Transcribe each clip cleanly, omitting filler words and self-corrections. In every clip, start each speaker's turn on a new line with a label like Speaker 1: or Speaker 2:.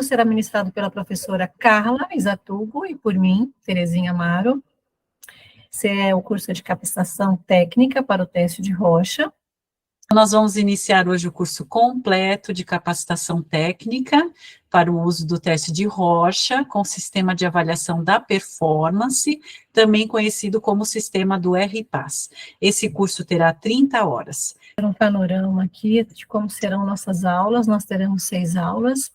Speaker 1: será ministrado pela professora Carla Izatugo e por mim, Terezinha Amaro. Esse é o curso de capacitação técnica para o teste de rocha.
Speaker 2: Nós vamos iniciar hoje o curso completo de capacitação técnica para o uso do teste de rocha com sistema de avaliação da performance, também conhecido como sistema do RPAS. Esse curso terá 30 horas.
Speaker 1: Um panorama aqui de como serão nossas aulas. Nós teremos 6 aulas.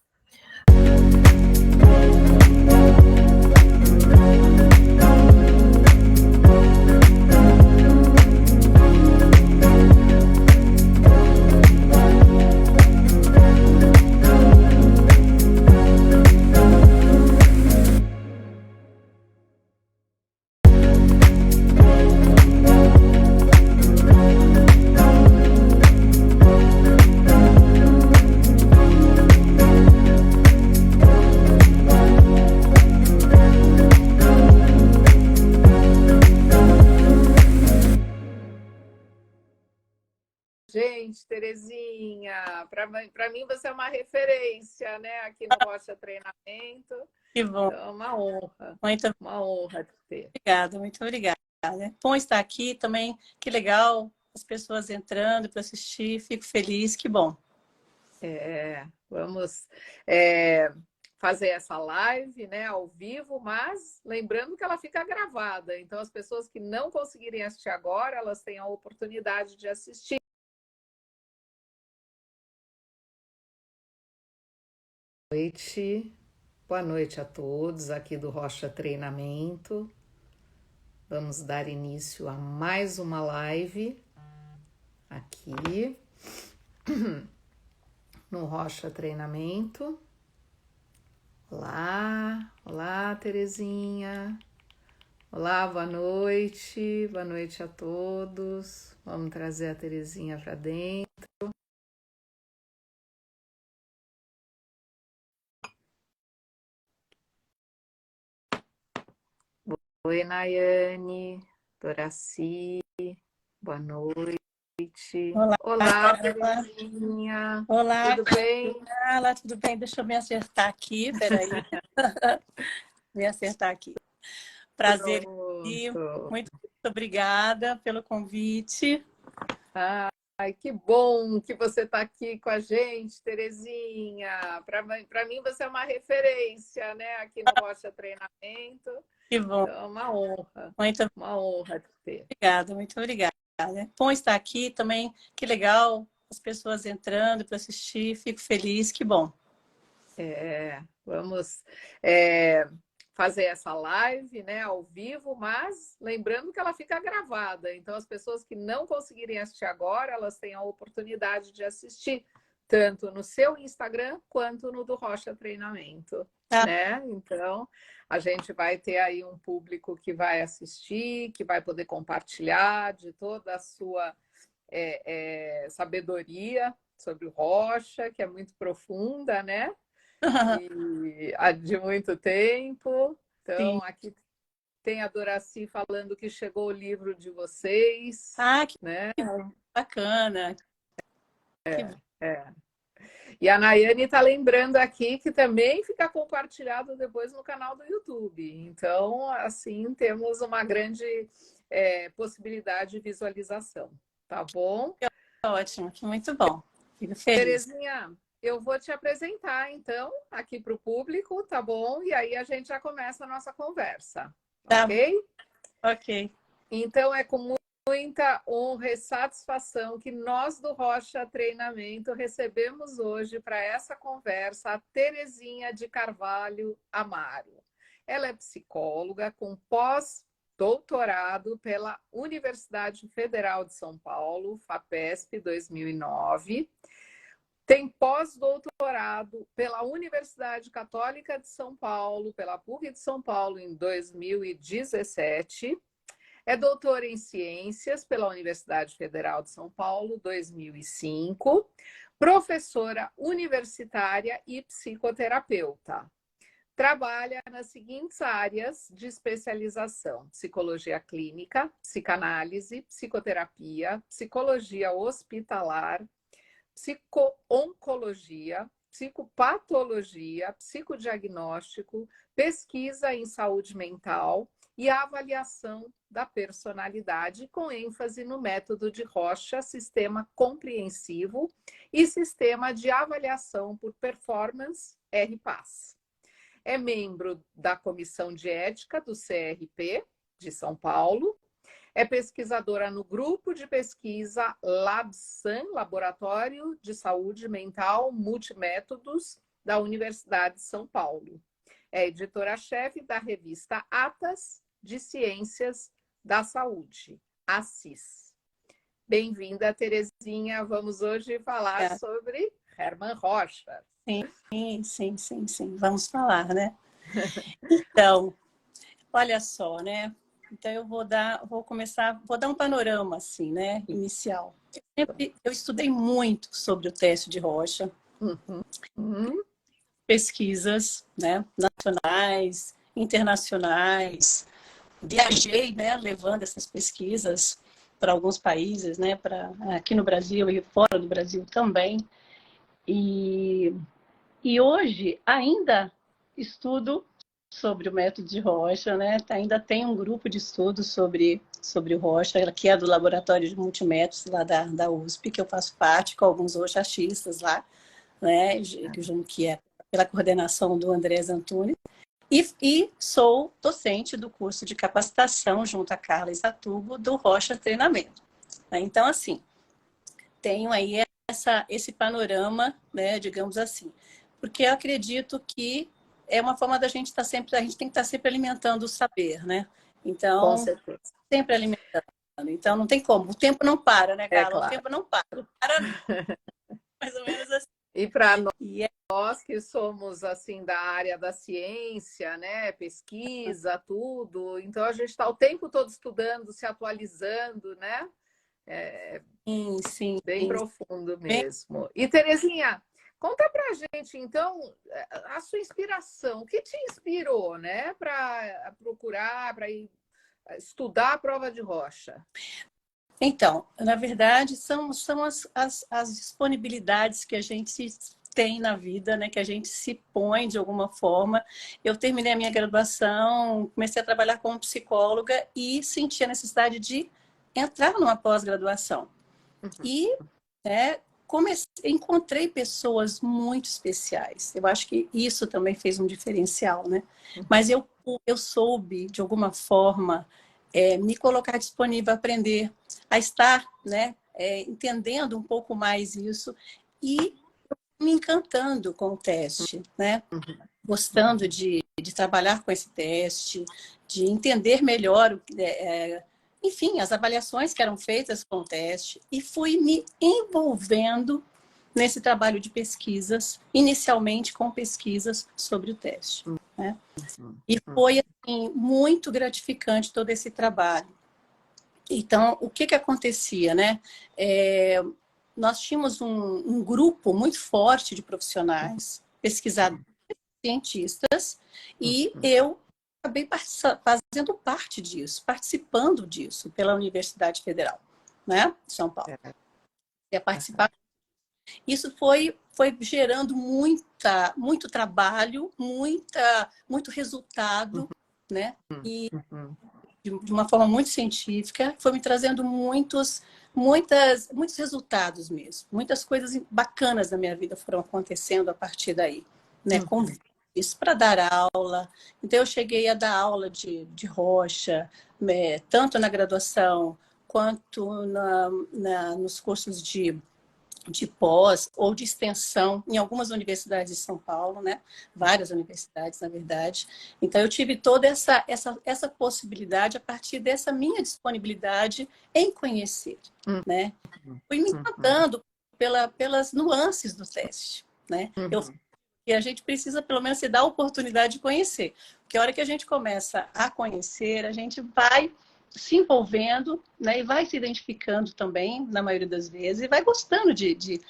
Speaker 3: Gente, Terezinha, para mim você é uma referência, né, aqui no Rocha Treinamento.
Speaker 2: Que bom.
Speaker 3: Então, é uma honra. Uma honra de ter.
Speaker 2: Obrigada, muito obrigada. Bom estar aqui também, que legal, as pessoas entrando para assistir, fico feliz, que bom.
Speaker 3: Vamos fazer essa live, né, ao vivo, mas lembrando que ela fica gravada, então as pessoas que não conseguirem assistir agora, elas têm a oportunidade de assistir. Boa noite a todos aqui do Rocha Treinamento. Vamos dar início a mais uma live aqui no Rocha Treinamento. Olá, Terezinha. Olá, boa noite a todos. Vamos trazer a Terezinha para dentro. Oi, Nayane, Doraci, boa noite. Olá, Terezinha.
Speaker 2: Olá,
Speaker 3: tudo bem?
Speaker 2: Olá, tudo bem? Deixa eu me acertar aqui, peraí. Me acertar aqui. Prazer aqui. Muito obrigada pelo convite.
Speaker 3: Ai, que bom que você está aqui com a gente, Terezinha. Para mim você é uma referência, né, aqui no Rocha Treinamento.
Speaker 2: Que bom.
Speaker 3: Então, é uma honra. Uma honra de ter.
Speaker 2: Obrigada, muito obrigada. Bom estar aqui também, que legal, as pessoas entrando para assistir, fico feliz, que bom.
Speaker 3: Vamos fazer essa live, né, ao vivo, mas lembrando que ela fica gravada, então as pessoas que não conseguirem assistir agora, elas têm a oportunidade de assistir tanto no seu Instagram quanto no do Rocha Treinamento, né? Então, a gente vai ter aí um público que vai assistir, que vai poder compartilhar de toda a sua sabedoria sobre o Rocha, que é muito profunda, né? E de muito tempo. Então,
Speaker 2: Sim.
Speaker 3: aqui tem a Doraci falando que chegou o livro de vocês.
Speaker 2: Que
Speaker 3: né?
Speaker 2: bacana.
Speaker 3: E a Nayane está lembrando aqui que também fica compartilhado depois no canal do YouTube. Então, assim, temos uma grande possibilidade de visualização. Tá bom?
Speaker 2: Ótimo, muito bom. Fico feliz.
Speaker 3: Terezinha, eu vou te apresentar, então, aqui para o público, tá bom? E aí a gente já começa a nossa conversa, ok?
Speaker 2: Ok.
Speaker 3: Então, é com muita honra e satisfação que nós do Rocha Treinamento recebemos hoje para essa conversa a Terezinha de Carvalho Amaro. Ela é psicóloga com pós-doutorado pela Universidade Federal de São Paulo, FAPESP 2009. Tem pós-doutorado pela Universidade Católica de São Paulo, pela PUC de São Paulo, em 2017. É doutora em Ciências pela Universidade Federal de São Paulo, 2005. Professora universitária e psicoterapeuta. Trabalha nas seguintes áreas de especialização: psicologia clínica, psicanálise, psicoterapia, psicologia hospitalar, psico-oncologia, psicopatologia, psicodiagnóstico, pesquisa em saúde mental e avaliação da personalidade, com ênfase no método de Rocha, sistema compreensivo e sistema de avaliação por performance, RPAS. É membro da Comissão de Ética do CRP de São Paulo. É pesquisadora no grupo de pesquisa LabSan, Laboratório de Saúde Mental Multimétodos, da Universidade de São Paulo. É editora-chefe da revista Atas de Ciências da Saúde, ACIS. Bem-vinda, Terezinha. Vamos hoje falar sobre Hermann Rocha.
Speaker 4: Sim. Vamos falar, né? Então, olha só, né? Então eu vou dar um panorama assim, né, inicial. Eu estudei muito sobre o teste de Rocha, pesquisas, né, nacionais, internacionais. Viajei, né, levando essas pesquisas para alguns países, né, aqui no Brasil e fora do Brasil também. E hoje ainda estudo sobre o método de Rocha, né? Ainda tem um grupo de estudos sobre o Rocha, que é do Laboratório de Multimétodos lá da USP, que eu faço parte, com alguns rochachistas lá, né? Que é pela coordenação do Andrés Antunes. E sou docente do curso de capacitação, junto a Carla Izatubo, do Rocha Treinamento. Então, assim, tenho aí esse panorama, né, digamos assim, porque eu acredito que é uma forma da gente estar sempre, a gente tem que estar sempre alimentando o saber, né? Então,
Speaker 3: com certeza,
Speaker 4: sempre alimentando. Então, não tem como. O tempo não para, né, Carla?
Speaker 3: Claro.
Speaker 4: O tempo não para. Não para mais ou menos assim.
Speaker 3: E para nós que somos assim da área da ciência, né, pesquisa, tudo, então a gente está o tempo todo estudando, se atualizando, né?
Speaker 4: Sim.
Speaker 3: Bem profundo mesmo. E Terezinha, conta pra gente, então, a sua inspiração. O que te inspirou, né, para procurar, para ir estudar a prova de Rocha?
Speaker 4: Então, na verdade, são as disponibilidades que a gente tem na vida, né, que a gente se põe de alguma forma. Eu terminei a minha graduação, comecei a trabalhar como psicóloga e senti a necessidade de entrar numa pós-graduação. E encontrei pessoas muito especiais. Eu acho que isso também fez um diferencial, né? Mas eu soube, de alguma forma, me colocar disponível a aprender, a estar, né, entendendo um pouco mais isso e me encantando com o teste, né? Gostando de trabalhar com esse teste, de entender melhor enfim, as avaliações que eram feitas com o teste, e fui me envolvendo nesse trabalho de pesquisas, inicialmente com pesquisas sobre o teste, né? E foi assim, muito gratificante todo esse trabalho. Então, o que acontecia, né? Nós tínhamos um grupo muito forte de profissionais, pesquisadores, cientistas, e eu acabei fazendo parte disso, participando disso pela Universidade Federal, né, de São Paulo. Isso foi gerando muito trabalho, muito resultado, né? E de uma forma muito científica, foi me trazendo muitos resultados mesmo. Muitas coisas bacanas na minha vida foram acontecendo a partir daí, né? Isso para dar aula. Então, eu cheguei a dar aula de Rocha, tanto na graduação quanto nos cursos de pós ou de extensão em algumas universidades de São Paulo, né? Várias universidades, na verdade. Então, eu tive toda essa possibilidade a partir dessa minha disponibilidade em conhecer, né? Fui me encantando pelas nuances do teste, né? E a gente precisa, pelo menos, se dar a oportunidade de conhecer. Porque a hora que a gente começa a conhecer, a gente vai se envolvendo, né, e vai se identificando também, na maioria das vezes, e vai gostando de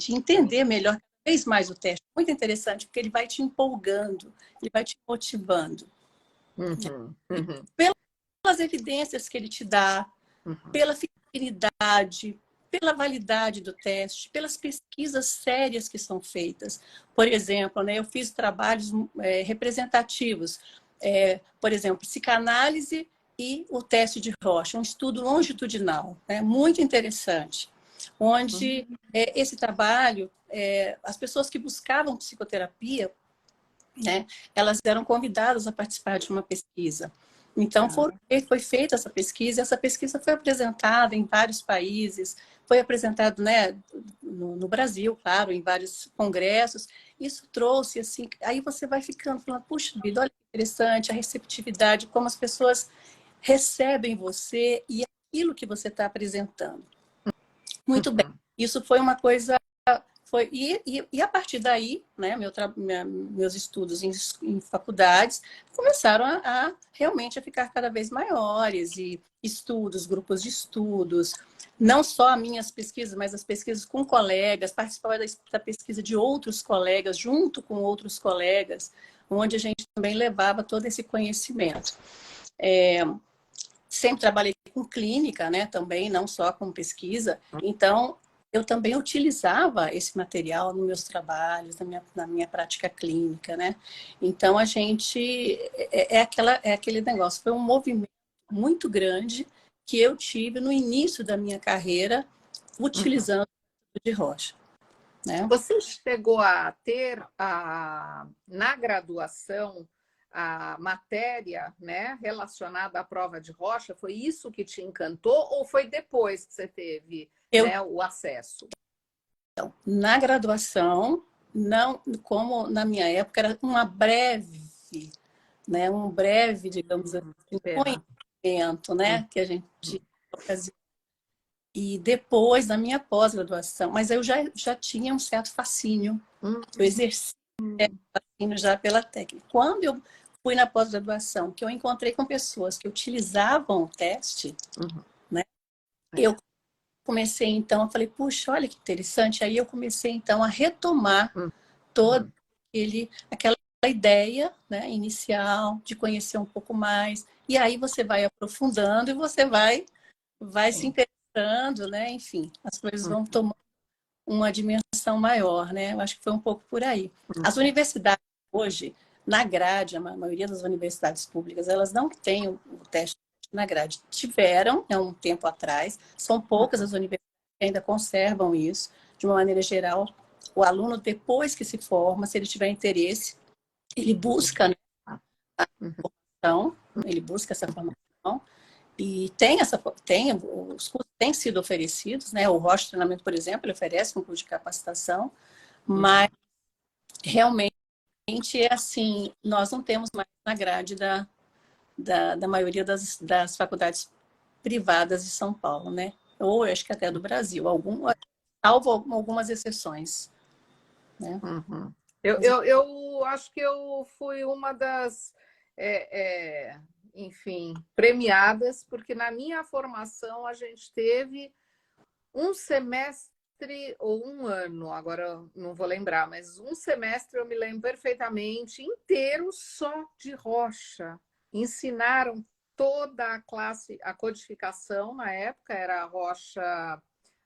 Speaker 4: entender melhor cada vez mais o teste. Muito interessante, porque ele vai te empolgando, ele vai te motivando. Pelas evidências que ele te dá, pela fidelidade, pela validade do teste, pelas pesquisas sérias que são feitas. Por exemplo, né, eu fiz trabalhos representativos, por exemplo, psicanálise e o teste de Rocha, um estudo longitudinal, né, muito interessante, onde esse trabalho, as pessoas que buscavam psicoterapia, né, elas eram convidadas a participar de uma pesquisa. Então, foi feita essa pesquisa foi apresentada em vários países, foi apresentado, né, no Brasil, claro, em vários congressos. Isso trouxe, assim, aí você vai ficando, falando, puxa vida, olha que interessante, a receptividade, como as pessoas recebem você e aquilo que você está apresentando. Muito bem. Isso foi uma coisa... E a partir daí, né, meus estudos em faculdades começaram realmente a ficar cada vez maiores, e estudos, grupos de estudos, não só as minhas pesquisas, mas as pesquisas com colegas, participar da pesquisa de outros colegas, junto com outros colegas, onde a gente também levava todo esse conhecimento. Sempre trabalhei com clínica, né, também, não só com pesquisa, então eu também utilizava esse material nos meus trabalhos, na minha prática clínica, né? Então, a gente... aquele negócio, foi um movimento muito grande que eu tive no início da minha carreira, utilizando o de Rocha. Né?
Speaker 3: Você chegou a ter, na graduação, a matéria, né, relacionada à prova de Rocha? Foi isso que te encantou ou foi depois que você teve, né, o acesso?
Speaker 4: Então, na graduação, não, como na minha época, era uma breve, né, um breve, digamos assim, conhecimento, né, que a gente fazia. E depois, na minha pós-graduação, mas eu já tinha um certo fascínio, eu exerci fascínio já pela técnica. Quando eu fui na pós-graduação, que eu encontrei com pessoas que utilizavam o teste, né, eu comecei, então, eu falei, puxa, olha que interessante. Aí eu comecei, então, a retomar toda aquela ideia, né, inicial, de conhecer um pouco mais. E aí você vai aprofundando e você vai se interessando, né? Enfim, as coisas vão tomando uma dimensão maior, né? Eu acho que foi um pouco por aí. As universidades hoje, na grade, a maioria das universidades públicas, elas não têm o teste na grade. Tiveram, há um tempo atrás, são poucas as universidades que ainda conservam isso. De uma maneira geral, o aluno, depois que se forma, se ele tiver interesse, ele busca, né, a formação, ele busca essa formação, e os cursos têm sido oferecidos, né? O Rocha Treinamento, por exemplo, ele oferece um curso de capacitação, mas realmente é assim, nós não temos mais na grade da maioria das faculdades privadas de São Paulo, né? Ou acho que até do Brasil, salvo algumas exceções. Né?
Speaker 3: Eu acho que eu fui uma das, enfim, premiadas, porque na minha formação a gente teve um semestre ou um ano, agora não vou lembrar, mas um semestre eu me lembro perfeitamente, inteiro só de Rocha. Ensinaram toda a classe, a codificação na época, era a Rocha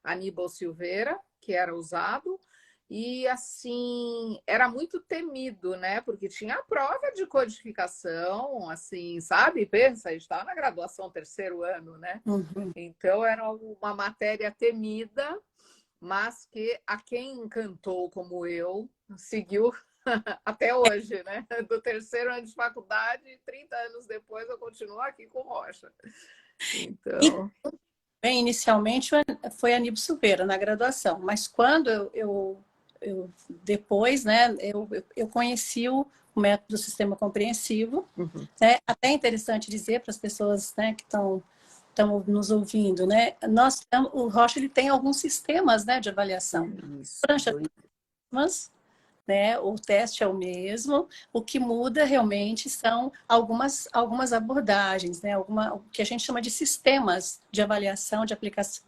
Speaker 3: Aníbal Silveira, que era usado, e assim, era muito temido, né? Porque tinha a prova de codificação, assim, sabe? Pensa, a gente estava na graduação 3º ano, né? Então era uma matéria temida, mas que a quem encantou como eu, seguiu até hoje, né? Do 3º ano de faculdade, 30 anos depois eu continuo aqui com Rocha. Então...
Speaker 4: Inicialmente foi Aníbal Silveira na graduação, mas quando eu depois, né, eu conheci o método sistema compreensivo, né? Até interessante dizer para as pessoas, né, que estão nos ouvindo, né, o Rocha ele tem alguns sistemas, né, de avaliação. Né, o teste é o mesmo, o que muda realmente são algumas abordagens, né, o que a gente chama de sistemas de avaliação, de aplicação,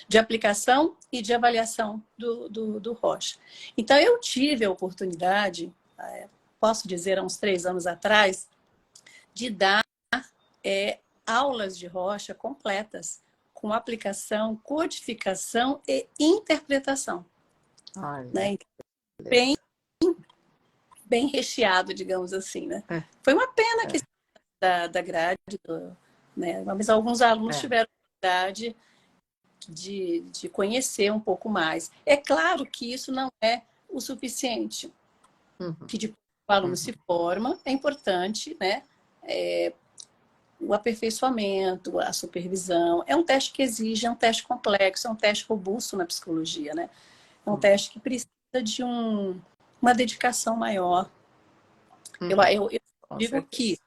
Speaker 4: de aplicação e de avaliação do Rocha. Então, eu tive a oportunidade, posso dizer, há uns 3 anos atrás, de dar aulas de Rocha completas com aplicação, codificação e interpretação.
Speaker 3: Olha,
Speaker 4: Né? Bem, bem recheado, digamos assim, né? Foi uma pena que da grade, né? Mas alguns alunos tiveram oportunidade de conhecer um pouco mais. É claro que isso não é o suficiente. Que depois o aluno se forma, é importante, né? O aperfeiçoamento, a supervisão. É um teste que exige, é um teste complexo, é um teste robusto na psicologia, né? É um teste que precisa de uma dedicação maior. Eu digo que,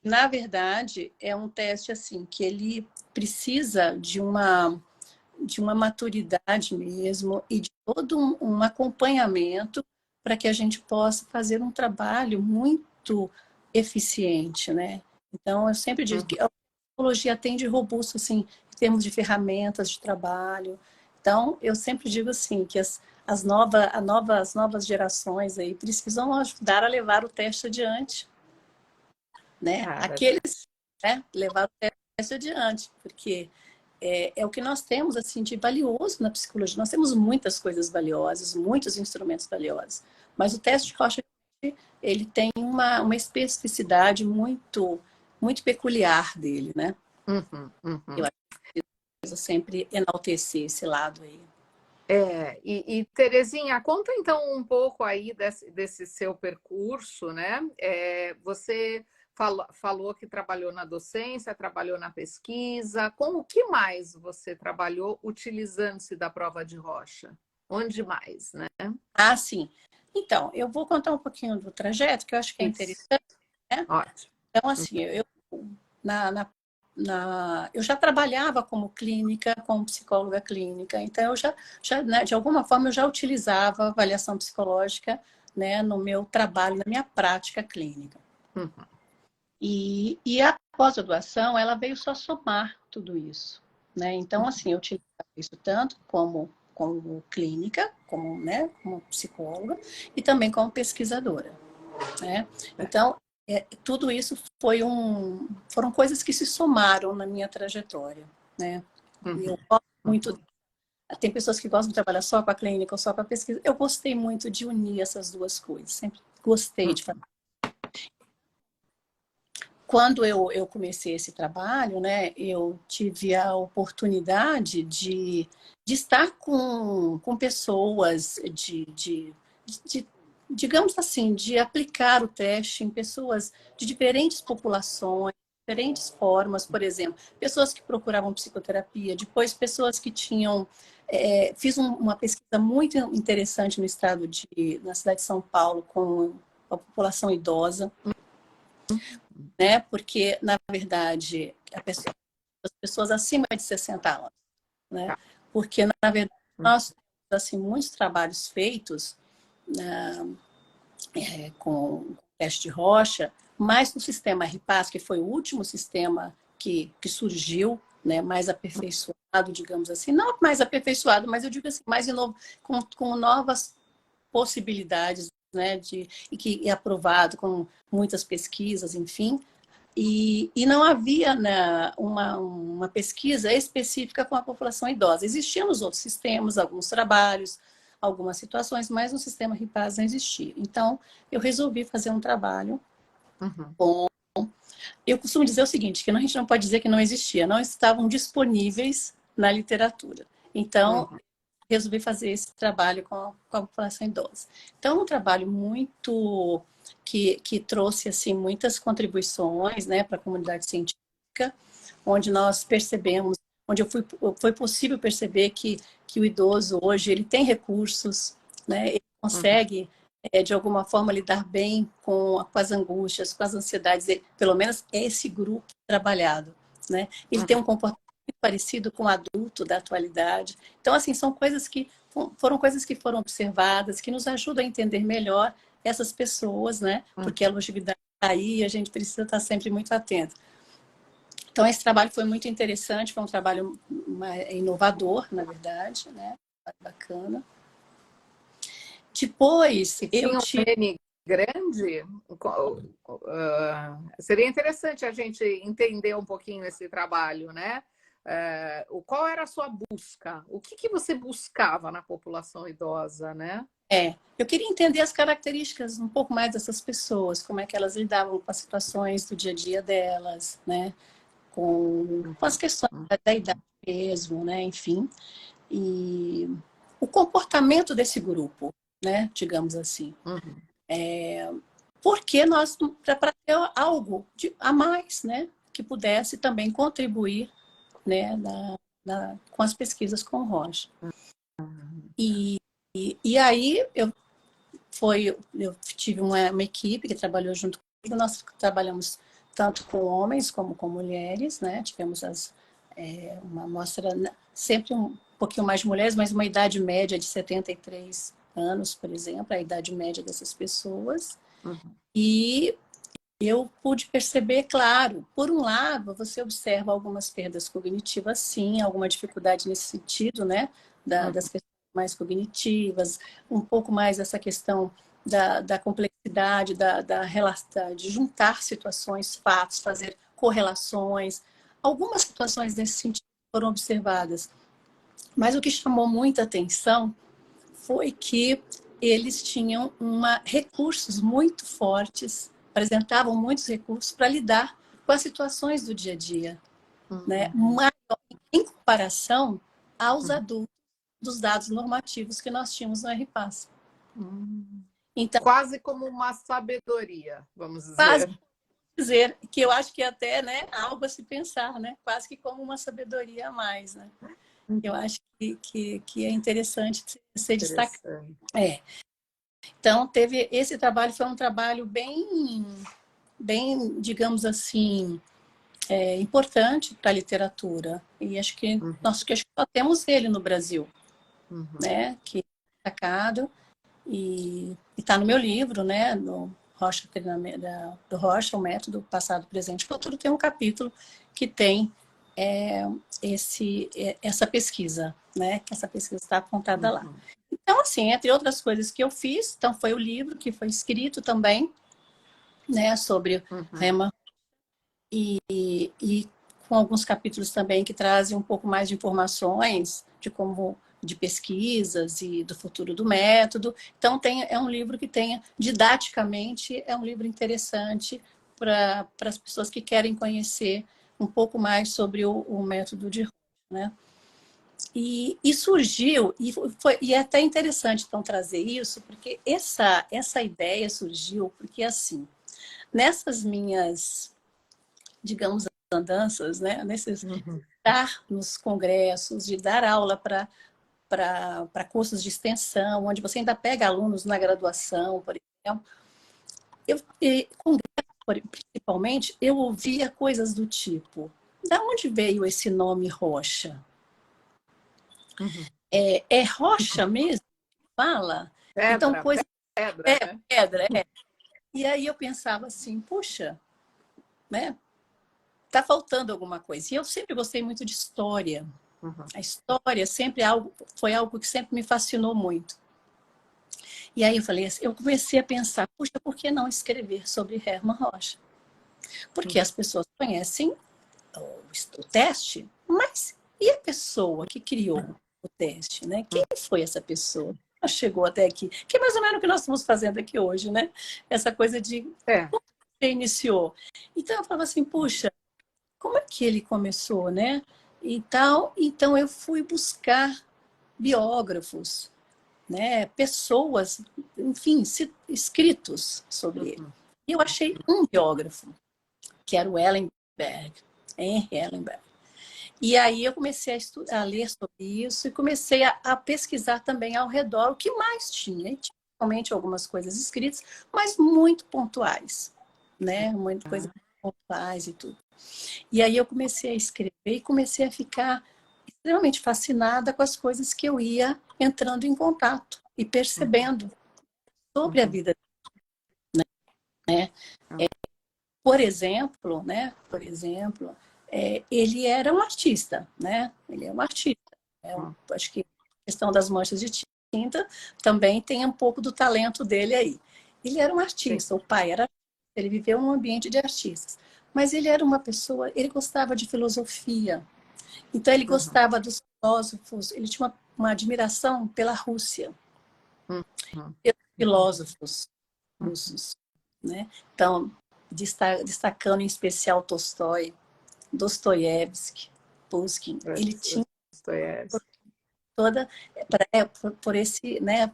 Speaker 4: na verdade, é um teste assim que ele precisa de uma maturidade mesmo e de todo um acompanhamento para que a gente possa fazer um trabalho muito eficiente, né? Então, eu sempre digo que a psicologia tem de robusto, assim, em termos de ferramentas de trabalho. Então, eu sempre digo assim, que as novas gerações aí precisam ajudar a levar o teste adiante, né? Aqueles, né, levar o teste adiante, porque é o que nós temos assim de valioso na psicologia. Nós temos muitas coisas valiosas, muitos instrumentos valiosos, mas o teste de Rorschach, ele tem uma especificidade muito peculiar dele, né? Eu acho que precisa sempre enaltecer esse lado aí.
Speaker 3: E Terezinha, conta então um pouco aí desse seu percurso, né? Você falou que trabalhou na docência, trabalhou na pesquisa. Com o que mais você trabalhou utilizando-se da prova de Rorschach? Onde mais, né?
Speaker 4: Ah, sim. Então, eu vou contar um pouquinho do trajeto, que eu acho que é interessante, né?
Speaker 3: Ótimo.
Speaker 4: Então, assim, eu já trabalhava como clínica, como psicóloga clínica, então eu já né, de alguma forma, eu já utilizava avaliação psicológica, né, no meu trabalho, na minha prática clínica. E a pós-graduação, ela veio só somar tudo isso, né? Então, assim, eu utilizava isso tanto como clínica, né, como psicóloga, e também como pesquisadora, né? Então, tudo isso foram coisas que se somaram na minha trajetória, né? Eu gosto muito. Tem pessoas que gostam de trabalhar só com a clínica ou só com a pesquisa. Eu gostei muito de unir essas duas coisas. Sempre gostei de fazer. Quando eu comecei esse trabalho, né, eu tive a oportunidade de estar com pessoas, digamos assim, de aplicar o teste em pessoas de diferentes populações, diferentes formas, por exemplo, pessoas que procuravam psicoterapia, depois pessoas que tinham... fiz uma pesquisa muito interessante na cidade de São Paulo com a população idosa, né? Porque, na verdade, as pessoas acima de 60 anos, né? Porque, na verdade, nós temos assim, muitos trabalhos feitos com teste de Rorschach, mas no sistema RPAS, que foi o último sistema que surgiu, né, mais aperfeiçoado, digamos assim, não mais aperfeiçoado, mas eu digo assim, mais novo, com novas possibilidades, né, e que é aprovado com muitas pesquisas, enfim, e não havia, né, uma pesquisa específica com a população idosa. Existiam nos outros sistemas, alguns trabalhos, algumas situações, mas no sistema RIPAS não existia. Então, eu resolvi fazer um trabalho com... Eu costumo dizer o seguinte, que a gente não pode dizer que não existia, não estavam disponíveis na literatura. Então, resolvi fazer esse trabalho com a população idosa. Então, um trabalho muito... Que trouxe assim, muitas contribuições, né, para a comunidade científica, onde nós percebemos, foi possível perceber que o idoso hoje ele tem recursos, né, ele consegue, de alguma forma, lidar bem com as angústias, com as ansiedades, pelo menos é esse grupo trabalhado. Né? Ele tem um comportamento muito parecido com o adulto da atualidade. Então, assim, foram coisas que foram observadas, que nos ajudam a entender melhor essas pessoas, né? Porque a longevidade está aí e a gente precisa estar sempre muito atento. Então, esse trabalho foi muito interessante, foi um trabalho inovador, na verdade, né? Bacana. Depois,
Speaker 3: eu tive... N grande, seria interessante a gente entender um pouquinho esse trabalho, né? qual era a sua busca? O que você buscava na população idosa, né?
Speaker 4: Eu queria entender as características um pouco mais dessas pessoas, como é que elas lidavam com as situações do dia a dia delas, né? Com as questões da idade mesmo, né? Enfim. E o comportamento desse grupo, né? Digamos assim. Porque para ter algo a mais, né? Que pudesse também contribuir, né? Com as pesquisas com o Rocha. E aí eu tive uma equipe que trabalhou junto comigo. Nós trabalhamos tanto com homens como com mulheres, né? Tivemos uma amostra sempre um pouquinho mais de mulheres, mas uma idade média de 73 anos, por exemplo, a idade média dessas pessoas. E eu pude perceber, claro, por um lado, você observa algumas perdas cognitivas, sim, alguma dificuldade nesse sentido, né? Das questões mais cognitivas, um pouco mais essa questão da complexidade, de juntar situações, fatos, fazer correlações. Algumas situações nesse sentido foram observadas. Mas o que chamou muita atenção foi que eles tinham recursos muito fortes, apresentavam muitos recursos para lidar com as situações do dia a dia, né? Mas, em comparação aos adultos dos dados normativos que nós tínhamos no RPAS.
Speaker 3: Então, quase como uma sabedoria, vamos dizer.
Speaker 4: Quase dizer, que eu acho que até, né, algo a se pensar, né? Quase que como uma sabedoria a mais, né? Eu acho que é interessante ser destacado. Então, esse trabalho foi um trabalho bem, digamos assim, importante para a literatura. E acho que nós só temos ele no Brasil, né? Que é destacado. E está no meu livro, né? No Rocha, do Rocha, o método passado, presente e futuro, tem um capítulo que tem essa pesquisa, né? Que essa pesquisa está apontada lá. Então, assim, entre outras coisas que eu fiz, então foi o livro que foi escrito também, né? Sobre Hermann e com alguns capítulos também que trazem um pouco mais de informações de pesquisas e do futuro do método. Então, é um livro que tem, didaticamente, é um livro interessante para as pessoas que querem conhecer um pouco mais sobre o método de Rocha, né? E surgiu, e é até interessante, então, trazer isso, porque essa ideia surgiu porque, assim, nessas minhas, digamos, andanças, né? Estar nos congressos, de dar aula para cursos de extensão, onde você ainda pega alunos na graduação, por exemplo. Principalmente, eu ouvia coisas do tipo: de onde veio esse nome Rocha? É rocha mesmo? Fala?
Speaker 3: Pedra,
Speaker 4: então,
Speaker 3: pedra.
Speaker 4: E aí eu pensava assim, puxa, né? Tá faltando alguma coisa. E eu sempre gostei muito de história. A história foi algo que sempre me fascinou muito. E aí eu comecei a pensar, puxa, por que não escrever sobre Hermann Rocha? Porque as pessoas conhecem o teste, mas e a pessoa que criou o teste, né? Quem foi essa pessoa? Ela chegou até aqui, que é mais ou menos o que nós estamos fazendo aqui hoje, né? Essa coisa de como você iniciou. Então eu falava assim, puxa, como é que ele começou, né? Então eu fui buscar biógrafos, né? Pessoas, enfim, escritos sobre ele. E eu achei um biógrafo, que era o Ellenberg, Henry Ellenberg. E aí eu comecei a ler sobre isso e comecei a pesquisar também ao redor o que mais tinha. E tinha realmente algumas coisas escritas, mas muito pontuais, né? Muita coisa pontuais e tudo. E aí eu comecei a escrever e comecei a ficar extremamente fascinada com as coisas que eu ia entrando em contato e percebendo sobre a vida dele, né? Por exemplo, ele era um artista, né? Ele é um artista. Acho que a questão das manchas de tinta também tem um pouco do talento dele aí. Ele era um artista, o pai era artista, ele viveu num ambiente de artistas. Mas ele era uma pessoa, ele gostava de filosofia. Então, ele gostava dos filósofos, ele tinha uma admiração pela Rússia, pelos filósofos russos, né? Então, destacando em especial Tolstói, Dostoiévski, Pushkin, ele tinha toda por esse, né,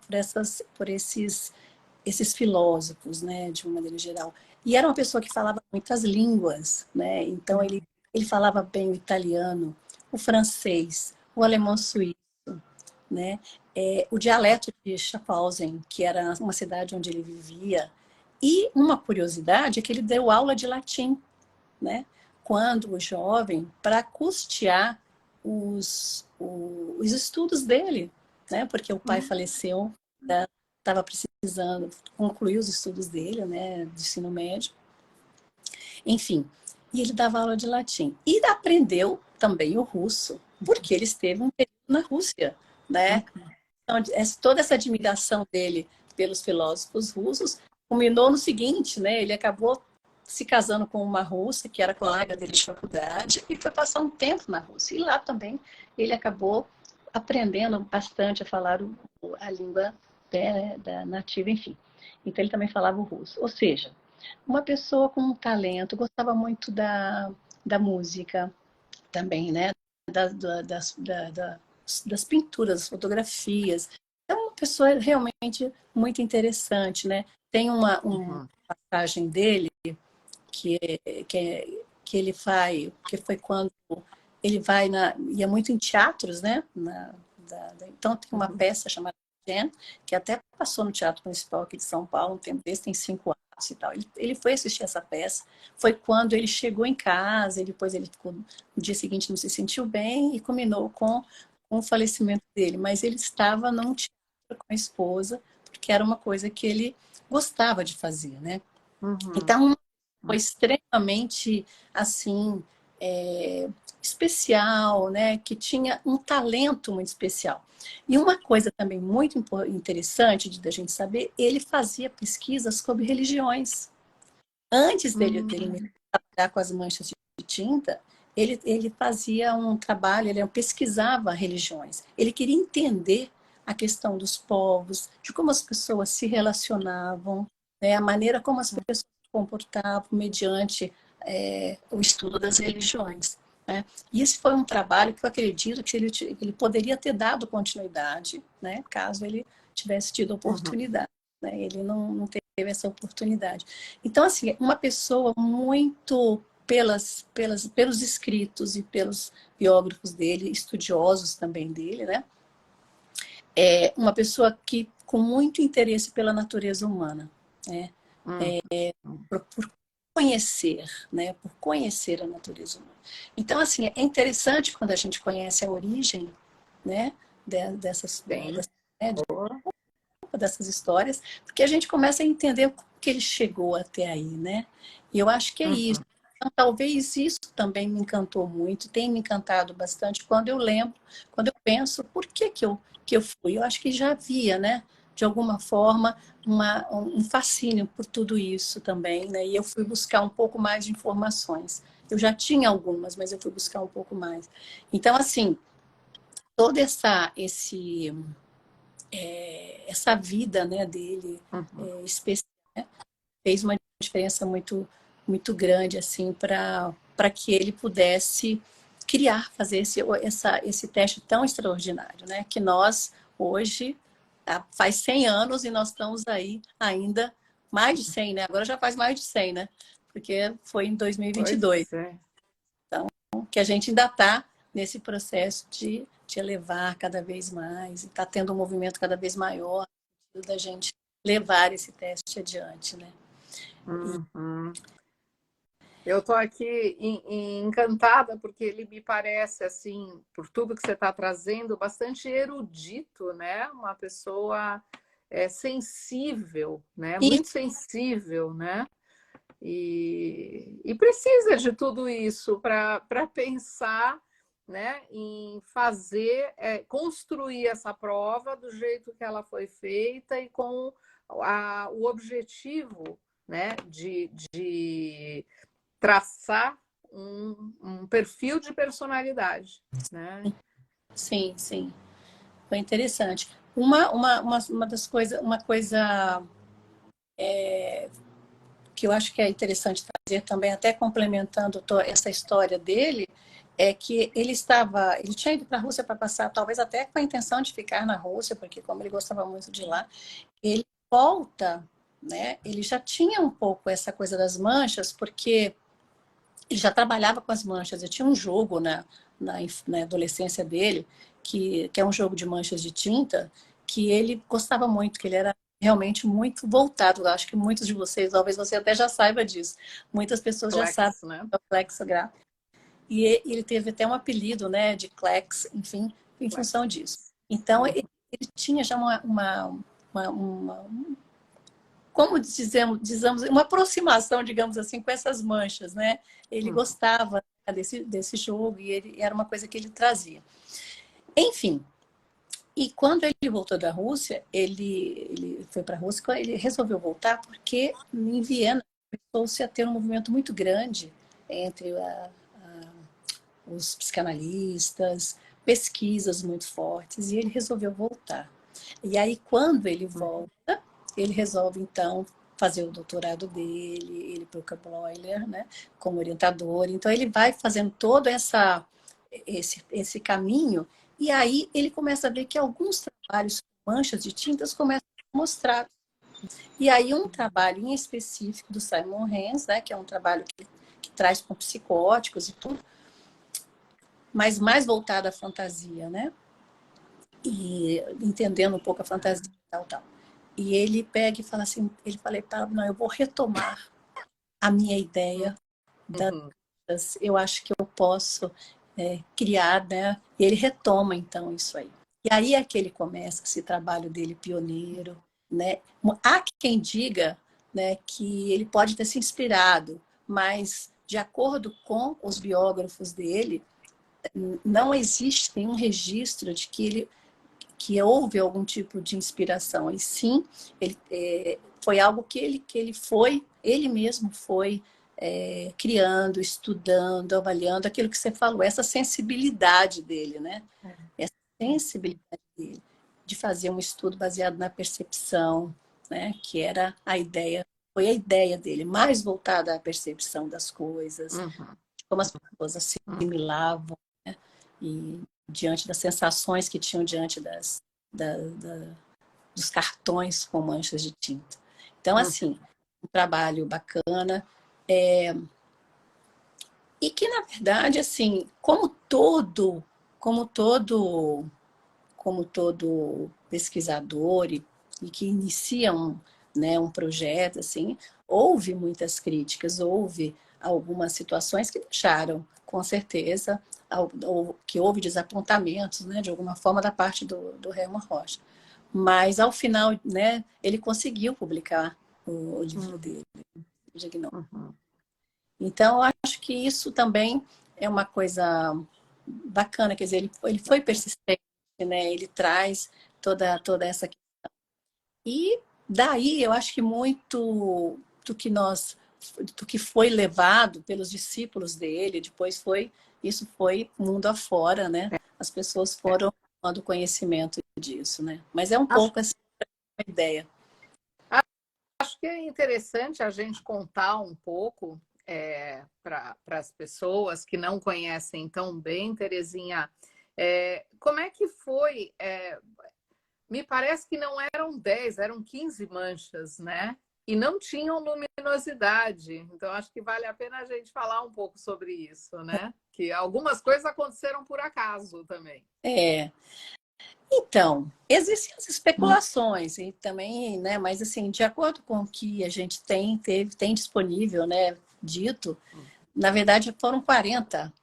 Speaker 4: por esses filósofos, né, de uma maneira geral. E era uma pessoa que falava muitas línguas, né? Então ele falava bem o italiano, o francês, o alemão suíço, né? O dialeto de Schaffhausen, que era uma cidade onde ele vivia. E uma curiosidade é que ele deu aula de latim, né? Quando jovem, para custear os estudos dele, né? Porque o pai faleceu, estava precisando concluir os estudos dele, né? De ensino médio. Enfim, e ele dava aula de latim. E aprendeu também o russo, porque ele esteve um período na Rússia, né? Então, toda essa admiração dele pelos filósofos russos culminou no seguinte, né? Ele acabou se casando com uma russa, que era colega dele de faculdade, e foi passar um tempo na Rússia. E lá também ele acabou aprendendo bastante a falar a língua da nativa, enfim. Então ele também falava o russo. Ou seja, uma pessoa com um talento, gostava muito da música também, né? Das pinturas, das fotografias. É uma pessoa realmente muito interessante, né? Tem uma passagem dele que ele faz, que foi quando ele ia muito em teatros, né? Então tem uma peça chamada Jen, que até passou no Teatro Municipal aqui de São Paulo, um tempo desse, tem 5 anos e tal. Ele foi assistir essa peça, foi quando ele chegou em casa, e depois ele ficou, no dia seguinte não se sentiu bem e combinou com o falecimento dele, mas ele estava num teatro com a esposa, porque era uma coisa que ele gostava de fazer, né? Então, foi extremamente, assim, especial, né? Que tinha um talento muito especial. E uma coisa também muito interessante da gente saber, ele fazia pesquisas sobre religiões. Antes dele trabalhar com as manchas de tinta, ele fazia um trabalho, ele pesquisava religiões. Ele queria entender a questão dos povos, de como as pessoas se relacionavam, né? A maneira como as pessoas se comportavam mediante o estudo das religiões, né? E esse foi um trabalho que eu acredito que ele poderia ter dado continuidade, né? Caso ele tivesse tido oportunidade. Né? Ele não teve essa oportunidade. Então, assim, uma pessoa muito pelos escritos e pelos biógrafos dele, estudiosos também dele, né? Uma pessoa que com muito interesse pela natureza humana, né? Por conhecer, né? Por conhecer a natureza humana. Então, assim, é interessante quando a gente conhece a origem, né? Dessas histórias, porque a gente começa a entender como que ele chegou até aí, né? E eu acho que é isso. Então, talvez isso também me encantou muito, tem me encantado bastante quando eu lembro, quando eu penso, por que eu fui? Eu acho que já havia, né? De alguma forma, um fascínio por tudo isso também, né? E eu fui buscar um pouco mais de informações. Eu já tinha algumas, mas eu fui buscar um pouco mais. Então, assim, toda essa vida, né, dele especial, né, fez uma diferença muito, muito grande assim, para que ele pudesse fazer esse teste tão extraordinário, né, que nós hoje faz 100 anos e nós estamos aí ainda mais de 100, né? Agora já faz mais de 100, né? Porque foi em 2022. Então, que a gente ainda está nesse processo de elevar cada vez mais, e está tendo um movimento cada vez maior da gente levar esse teste adiante, né?
Speaker 3: Eu estou aqui encantada porque ele me parece, assim, por tudo que você está trazendo, bastante erudito, né? Uma pessoa sensível, né? Muito sensível, né? E precisa de tudo isso para pensar, né, em fazer, construir essa prova do jeito que ela foi feita e com o objetivo, né, de traçar um perfil de personalidade, né?
Speaker 4: Sim, sim. Foi interessante. Uma das coisas, uma coisa que eu acho que é interessante trazer também, até complementando essa história dele, é que ele tinha ido para a Rússia para passar, talvez até com a intenção de ficar na Rússia, porque como ele gostava muito de lá, ele volta, né? Ele já tinha um pouco essa coisa das manchas, porque ele já trabalhava com as manchas. Eu tinha um jogo na adolescência dele, que é um jogo de manchas de tinta, que ele gostava muito, que ele era realmente muito voltado. Eu acho que muitos de vocês, talvez você até já saiba disso. Muitas pessoas já sabem
Speaker 3: né?
Speaker 4: o flexograph. E ele teve até um apelido, né, de Klex, enfim, em função disso. Então, ele tinha já como dizemos, uma aproximação, digamos assim, com essas manchas, né? Ele gostava desse jogo e era uma coisa que ele trazia. Enfim, e quando ele voltou da Rússia, ele foi para a Rússia, ele resolveu voltar porque em Viena começou-se a ter um movimento muito grande entre os psicanalistas, pesquisas muito fortes, e ele resolveu voltar. E aí, quando ele volta, ele resolve, então, fazer o doutorado dele, ele procura Bloiler, né, como orientador. Então, ele vai fazendo todo esse caminho, e aí ele começa a ver que alguns trabalhos com manchas de tintas começam a mostrar. E aí, um trabalho em específico do Simon Hans, né, que é um trabalho que traz com psicóticos e tudo, mas mais voltada à fantasia, né? E entendendo um pouco a fantasia e tal. E ele pega e fala assim, ele falei, não, eu vou retomar a minha ideia das, eu acho que eu posso criar, né? E ele retoma então isso aí. E aí é que ele começa esse trabalho dele pioneiro, né? Há quem diga, né, que ele pode ter se inspirado, mas de acordo com os biógrafos dele, não existe nenhum registro de que houve algum tipo de inspiração. E sim, foi algo que ele mesmo foi criando, estudando, avaliando aquilo que você falou, essa sensibilidade dele, né? Essa sensibilidade dele de fazer um estudo baseado na percepção, né? Que era foi a ideia dele, mais voltada à percepção das coisas, como as pessoas assimilavam, né? E diante das sensações que tinham diante dos cartões com manchas de tinta. Então, assim, um trabalho bacana. E que, na verdade, assim, como todo pesquisador e que inicia um projeto, assim, houve muitas críticas, houve algumas situações que deixaram, com certeza, que houve desapontamentos, né, de alguma forma, da parte do Hermann Rocha. Mas, ao final, né, ele conseguiu publicar o livro dele, o diagnóstico. Então, eu acho que isso também é uma coisa bacana, quer dizer, ele foi persistente, né? Ele traz toda essa questão. E daí eu acho que muito do que foi levado pelos discípulos dele, depois isso foi mundo afora, né? As pessoas foram tomando conhecimento disso, né? Mas é um pouco assim a ideia.
Speaker 3: Acho que é interessante a gente contar um pouco para as pessoas que não conhecem tão bem, Terezinha, como é que foi? Me parece que não eram 10, eram 15 manchas, né? E não tinham luminosidade. Então, acho que vale a pena a gente falar um pouco sobre isso, né? Que algumas coisas aconteceram por acaso também.
Speaker 4: Então, existem as especulações e também, né? Mas assim, de acordo com o que a gente tem disponível, né? Dito, na verdade foram 40.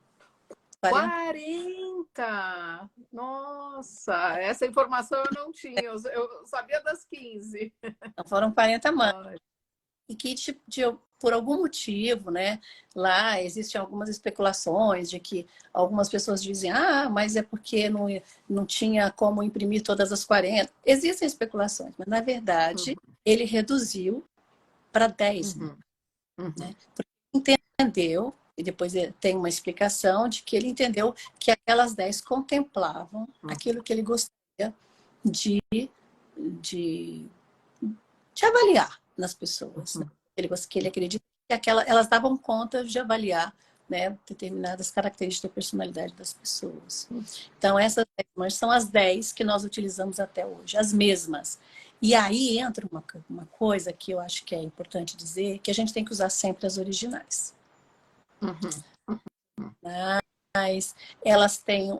Speaker 3: 40! Nossa, essa informação eu não tinha, eu sabia das 15.
Speaker 4: Então, foram 40 manchas. E que, por algum motivo, né, lá existem algumas especulações de que algumas pessoas dizem, mas é porque não tinha como imprimir todas as 40. Existem especulações, mas, na verdade, ele reduziu para 10. Né? Porque entendeu e depois tem uma explicação de que ele entendeu que aquelas 10 contemplavam aquilo que ele gostaria de, de, de avaliar nas pessoas. Né? Que ele acredita que elas davam conta de avaliar, né, determinadas características da personalidade das pessoas. Então, essas 10 manchas são as 10 que nós utilizamos até hoje, as mesmas. E aí entra uma coisa que eu acho que é importante dizer, que a gente tem que usar sempre as originais. Mas elas têm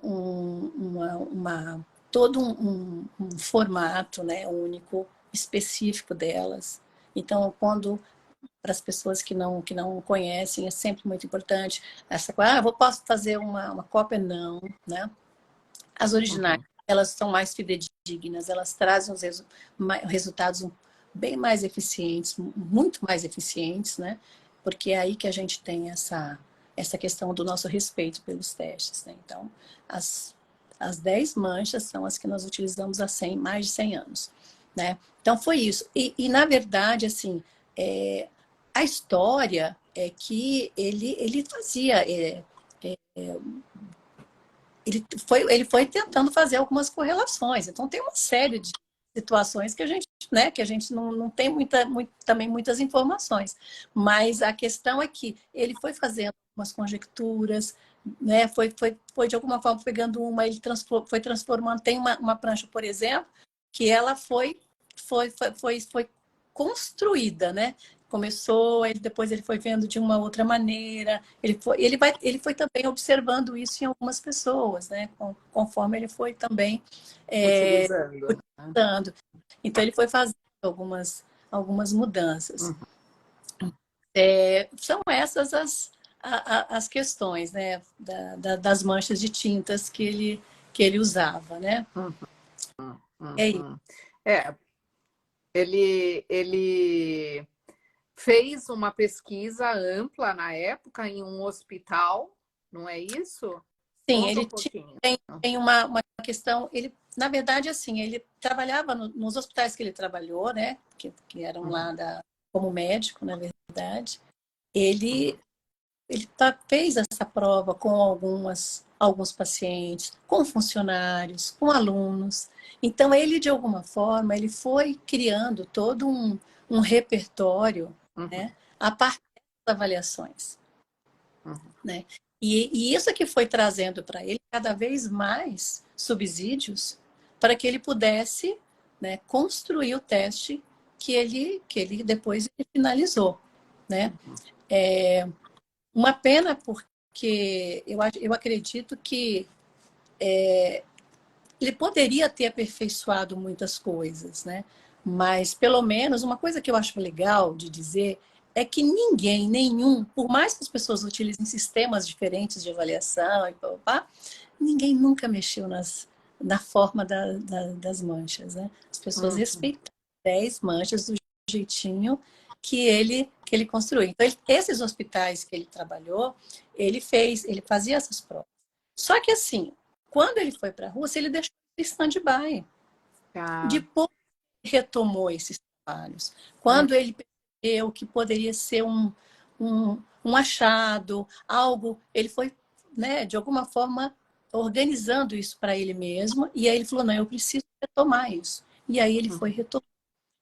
Speaker 4: todo um formato, né, único, específico delas. Então, para as pessoas que não conhecem, é sempre muito importante essa coisa, posso fazer uma cópia? Não, né? As originais, elas são mais fidedignas, elas trazem os resultados bem mais eficientes, muito mais eficientes, né? Porque é aí que a gente tem essa questão do nosso respeito pelos testes, né? Então, as 10 manchas são as que nós utilizamos há mais de 100 anos, né? Então, foi isso. E na verdade, assim, a história é que ele fazia... ele foi tentando fazer algumas correlações. Então, tem uma série de situações que a gente, né, que a gente não tem também muitas informações. Mas a questão é que ele foi fazendo umas conjecturas, né, foi de alguma forma pegando ele foi transformando. Tem uma prancha, por exemplo, que ela foi construída, né? Começou, depois ele foi vendo de uma outra maneira, ele foi também observando isso em algumas pessoas, né? Conforme ele foi também utilizando. Então ele foi fazendo algumas mudanças. São essas as questões, né? Das manchas de tintas que ele usava, né? É isso.
Speaker 3: Ele fez uma pesquisa ampla na época em um hospital, não é isso?
Speaker 4: Sim, ele tem uma questão. Ele, na verdade, assim, ele trabalhava nos hospitais que ele trabalhou, né? Que eram lá como médico, na verdade. Ele fez essa prova com alguns pacientes, com funcionários, com alunos. Então, ele, de alguma forma, ele foi criando todo um repertório, né, a partir das avaliações. Né? E isso que foi trazendo para ele cada vez mais subsídios para que ele pudesse, né, construir o teste que ele depois finalizou. Né? Uma pena porque eu acredito que ele poderia ter aperfeiçoado muitas coisas, né? Mas, pelo menos, uma coisa que eu acho legal de dizer é que nenhum, por mais que as pessoas utilizem sistemas diferentes de avaliação, ninguém nunca mexeu na forma das manchas, né? As pessoas respeitaram 10 manchas do jeitinho que ele construiu. Então, esses hospitais que ele trabalhou, ele fazia essas provas. Só que, assim, quando ele foi para a Rússia, ele deixou em stand-by. Depois retomou esses trabalhos. Quando ele percebeu que poderia ser um achado, algo, ele foi, né, de alguma forma, organizando isso para ele mesmo, e aí ele falou, não, eu preciso retomar isso. E aí ele foi retomar.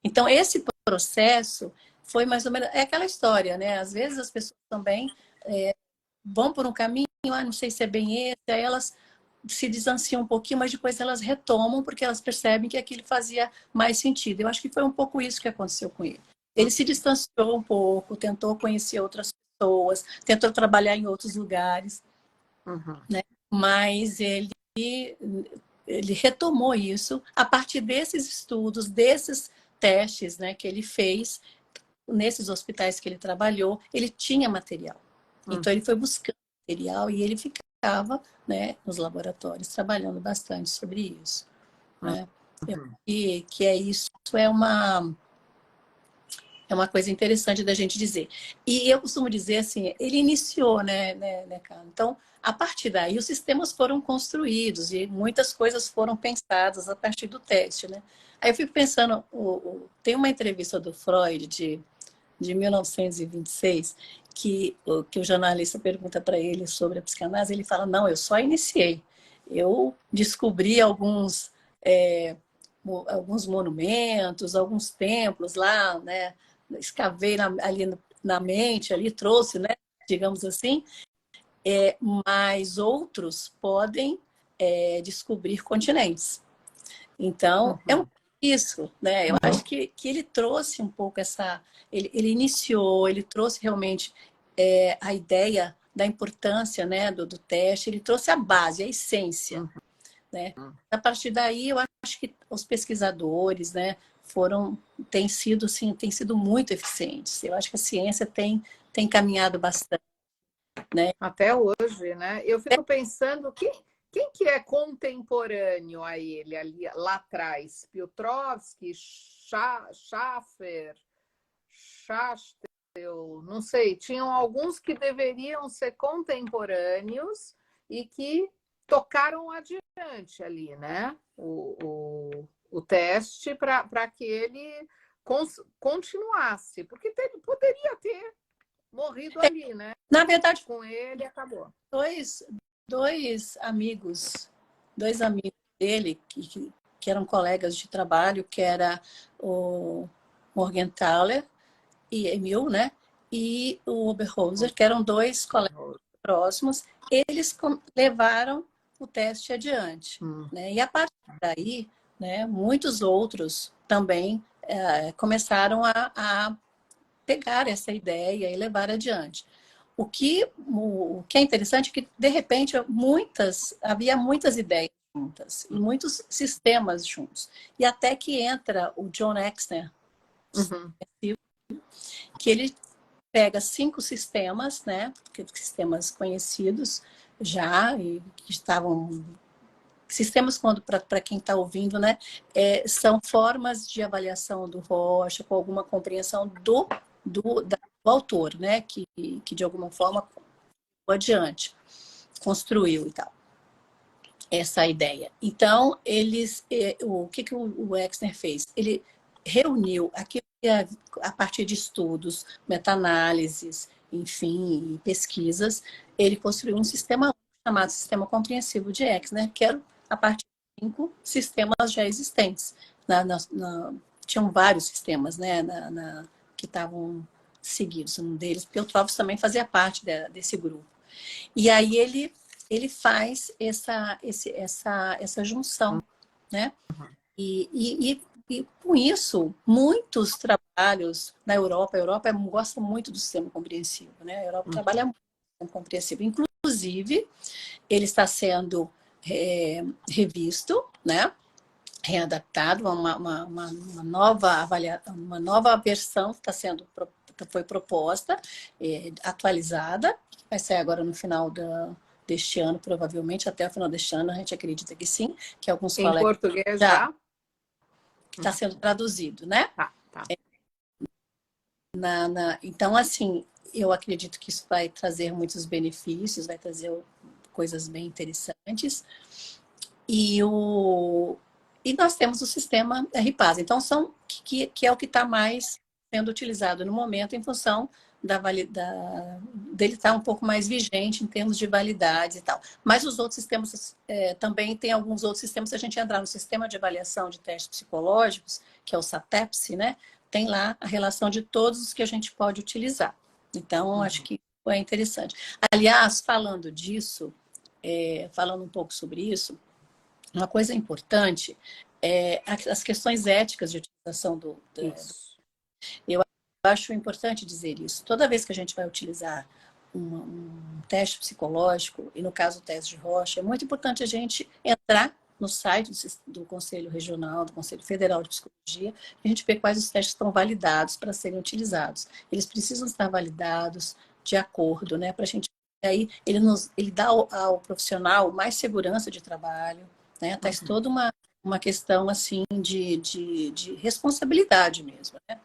Speaker 4: Então, esse processo foi mais ou menos... É aquela história, né? Às vezes as pessoas também vão por um caminho, não sei se é bem esse, aí elas se distanciam um pouquinho, mas depois elas retomam porque elas percebem que aquilo fazia mais sentido. Eu acho que foi um pouco isso que aconteceu com ele. Ele se distanciou um pouco, tentou conhecer outras pessoas, tentou trabalhar em outros lugares, né? Mas ele retomou isso a partir desses estudos, desses testes, né, que ele fez nesses hospitais que ele trabalhou. Ele tinha material. Então, ele foi buscando material e ele ficava, né, nos laboratórios trabalhando bastante sobre isso. Né? E que isso é uma coisa interessante da gente dizer. E eu costumo dizer assim, ele iniciou, né, Carla? Então, a partir daí, os sistemas foram construídos e muitas coisas foram pensadas a partir do teste, né? Aí eu fico pensando, tem uma entrevista do Freud de 1926, que o jornalista pergunta para ele sobre a psicanálise, ele fala, não, eu só iniciei. Eu descobri alguns monumentos, alguns templos lá, né? Escavei ali na mente, ali trouxe, né? Digamos assim, mas outros podem descobrir continentes. Então, é isso, né? Eu acho que ele trouxe um pouco ele iniciou, ele trouxe realmente a ideia da importância, né, do teste, ele trouxe a base, a essência, né? A partir daí, eu acho que os pesquisadores, né, têm sido muito eficientes. Eu acho que a ciência tem caminhado bastante, né?
Speaker 3: Até hoje, né? Eu fico pensando quem que é contemporâneo a ele ali lá atrás? Piotrowski, Schaffer, Chastel, não sei. Tinham alguns que deveriam ser contemporâneos e que tocaram adiante ali, né? O teste para que ele continuasse, porque ele poderia ter morrido ali, né?
Speaker 4: Na verdade,
Speaker 3: com ele acabou.
Speaker 4: Dois amigos dele que eram colegas de trabalho, que era o Morgenthaler e Emil, né? E o Oberholzer, que eram dois colegas próximos, eles levaram o teste adiante, né? E a partir daí, né, muitos outros também começaram a pegar essa ideia e levar adiante. O que é interessante é que, de repente, havia muitas ideias juntas e muitos sistemas juntos. E até que entra o John Exner, que ele pega 5 sistemas, né, sistemas conhecidos já, e que estavam... Sistemas, para quem está ouvindo, né, são formas de avaliação do Rocha, com alguma compreensão do autor, né, que de alguma forma adiante, construiu e tal, essa ideia. Então, o que o Exner fez? Ele reuniu aquilo que a partir de estudos, meta-análises, enfim, pesquisas, ele construiu um sistema chamado Sistema Compreensivo de Exner, que era a partir de 5 sistemas já existentes. Tinham vários sistemas, né, que estavam seguidos. Um deles, Piotrowski também fazia parte desse grupo. E aí ele faz essa junção, né? E com isso, muitos trabalhos na Europa, a Europa gosta muito do sistema compreensivo, né? A Europa trabalha muito com o sistema compreensivo. Inclusive, ele está sendo revisto, né? Readaptado, uma nova versão que foi proposta, atualizada, vai sair agora no final deste ano, provavelmente, até o final deste ano, a gente acredita que sim, que alguns colegas...
Speaker 3: Em português já?
Speaker 4: Que está sendo traduzido, né?
Speaker 3: Tá.
Speaker 4: Então, assim, eu acredito que isso vai trazer muitos benefícios, vai trazer coisas bem interessantes. E nós temos o sistema RPAS. Então, que é o que está mais sendo utilizado no momento em função dele estar um pouco mais vigente em termos de validade e tal. Mas os outros sistemas, também tem alguns outros sistemas, se a gente entrar no sistema de avaliação de testes psicológicos, que é o SATEPS, né? Tem lá a relação de todos os que a gente pode utilizar. Então, acho que é interessante. Aliás, falando disso, falando um pouco sobre isso, uma coisa importante é as questões éticas de utilização Eu acho importante dizer isso. Toda vez que a gente vai utilizar um teste psicológico, e no caso o teste de Rocha, é muito importante a gente entrar no site do Conselho Regional, do Conselho Federal de Psicologia, e a gente ver quais os testes estão validados para serem utilizados. Eles precisam estar validados de acordo, né? Para a gente... Aí ele dá ao profissional mais segurança de trabalho, né? Traz toda uma questão assim de responsabilidade mesmo, né?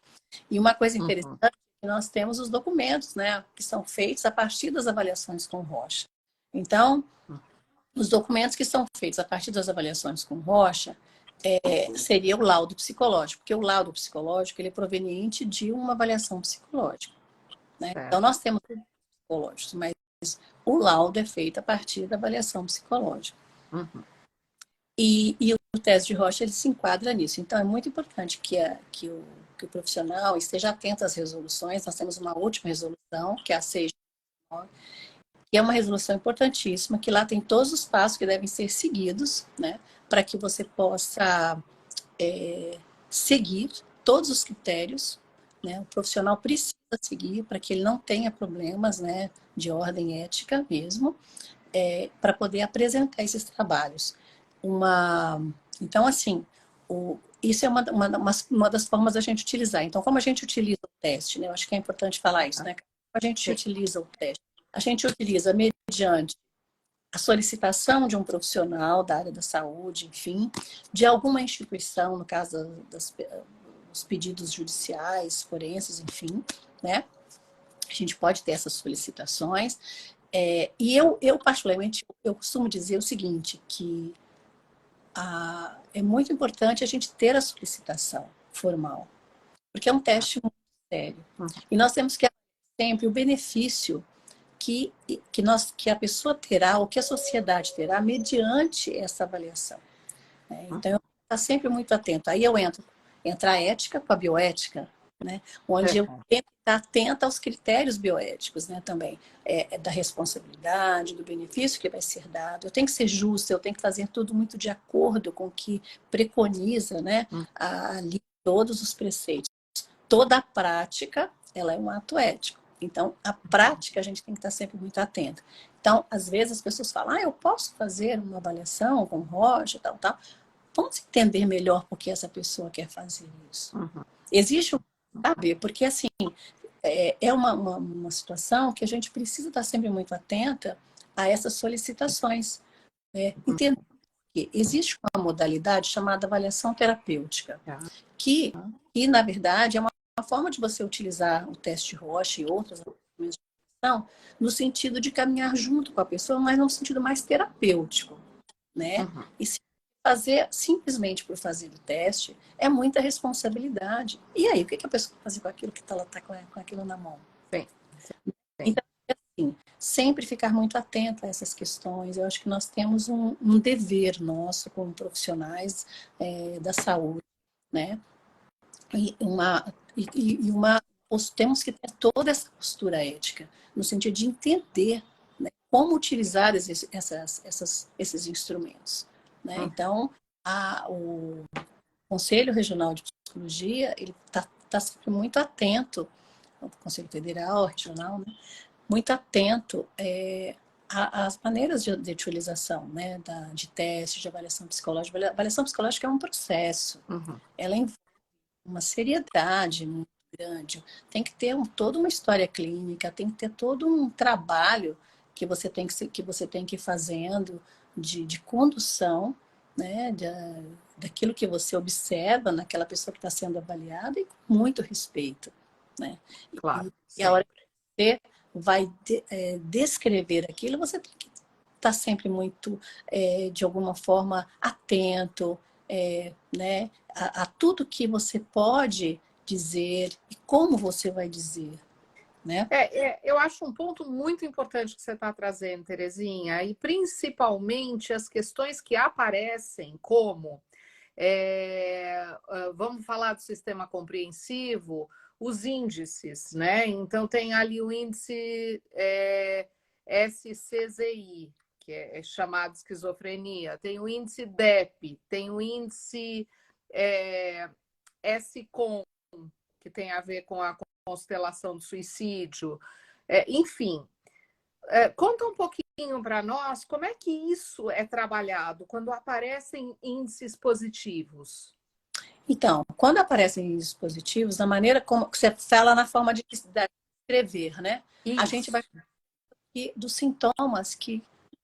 Speaker 4: E uma coisa interessante é que nós temos os documentos, né, que são feitos a partir das avaliações com Rocha. Então, os documentos que são feitos a partir das avaliações com Rocha seria o laudo psicológico, porque o laudo psicológico ele é proveniente de uma avaliação psicológica. né?
Speaker 3: Certo.
Speaker 4: Então, nós temos psicológicos, mas o laudo é feito a partir da avaliação psicológica.
Speaker 3: Uhum.
Speaker 4: E o teste de Rocha, ele se enquadra nisso. Então, é muito importante que o profissional esteja atento às resoluções. Nós temos uma última resolução, que é a 6, que é uma resolução importantíssima, que lá tem todos os passos que devem ser seguidos, né, para que você possa seguir todos os critérios, né, o profissional precisa seguir para que ele não tenha problemas, né, de ordem ética mesmo, para poder apresentar esses trabalhos. Então, assim, isso é uma das formas da gente utilizar. Então, como a gente utiliza o teste, né? Eu acho que é importante falar isso, né? Como a gente utiliza o teste? A gente utiliza mediante a solicitação de um profissional da área da saúde, enfim, de alguma instituição, no caso dos pedidos judiciais, forenses, enfim, né? A gente pode ter essas solicitações. E eu, particularmente, eu costumo dizer o seguinte, que é muito importante a gente ter a solicitação formal, porque é um teste muito sério. E nós temos que sempre o benefício que a pessoa terá, ou que a sociedade terá, mediante essa avaliação. Né? Então, eu estou sempre muito atento. Aí eu entra a ética com a bioética, né? Onde eu tenho que estar atenta aos critérios bioéticos, né? Também da responsabilidade, do benefício que vai ser dado. Eu tenho que ser justa, eu tenho que fazer tudo muito de acordo com o que preconiza, né? Ali todos os preceitos. Toda a prática, ela é um ato ético. Então, a prática a gente tem que estar sempre muito atento. Então, às vezes as pessoas falam, eu posso fazer uma avaliação com Rocha, tal, tal. Vamos entender melhor por que essa pessoa quer fazer isso. Existe sabe? Porque, assim, é uma situação que a gente precisa estar sempre muito atenta a essas solicitações. Né? Entender que existe uma modalidade chamada avaliação terapêutica, que na verdade, é uma forma de você utilizar o teste Rocha e outras no sentido de caminhar junto com a pessoa, mas num sentido mais terapêutico. Né? E se fazer simplesmente por fazer o teste é muita responsabilidade. E aí, o que a pessoa vai fazer com aquilo que ela está com aquilo na mão?
Speaker 3: Sim.
Speaker 4: Então, assim, sempre ficar muito atento a essas questões. Eu acho que nós temos um dever nosso como profissionais da saúde, né? Temos que ter toda essa postura ética, no sentido de entender, né, como utilizar esses instrumentos. Né? Então, o Conselho Regional de Psicologia ele está sempre muito atento, o Conselho Federal, Regional, né? Muito atento às maneiras de utilização, né? De testes, de avaliação psicológica. A avaliação psicológica é um processo, ela envolve uma seriedade muito grande, tem que ter toda uma história clínica, tem que ter todo um trabalho que você tem que ir fazendo de condução, né, daquilo que você observa naquela pessoa que está sendo avaliada e com muito respeito. Né?
Speaker 3: Claro.
Speaker 4: E a hora que você vai descrever aquilo, você tem que estar sempre muito, de alguma forma, atento, né, a tudo que você pode dizer e como você vai dizer. Né?
Speaker 3: Eu acho um ponto muito importante que você está trazendo, Terezinha, e principalmente as questões que aparecem como, vamos falar do sistema compreensivo, os índices, né? Então tem ali o índice SCZI, que é chamado esquizofrenia, tem o índice DEP, tem o índice SCOM, que tem a ver com a constelação do suicídio, enfim. Conta um pouquinho para nós como é que isso é trabalhado quando aparecem índices positivos.
Speaker 4: Então, quando aparecem índices positivos, a maneira como você fala na forma de escrever, né?
Speaker 3: Isso.
Speaker 4: A gente vai dos sintomas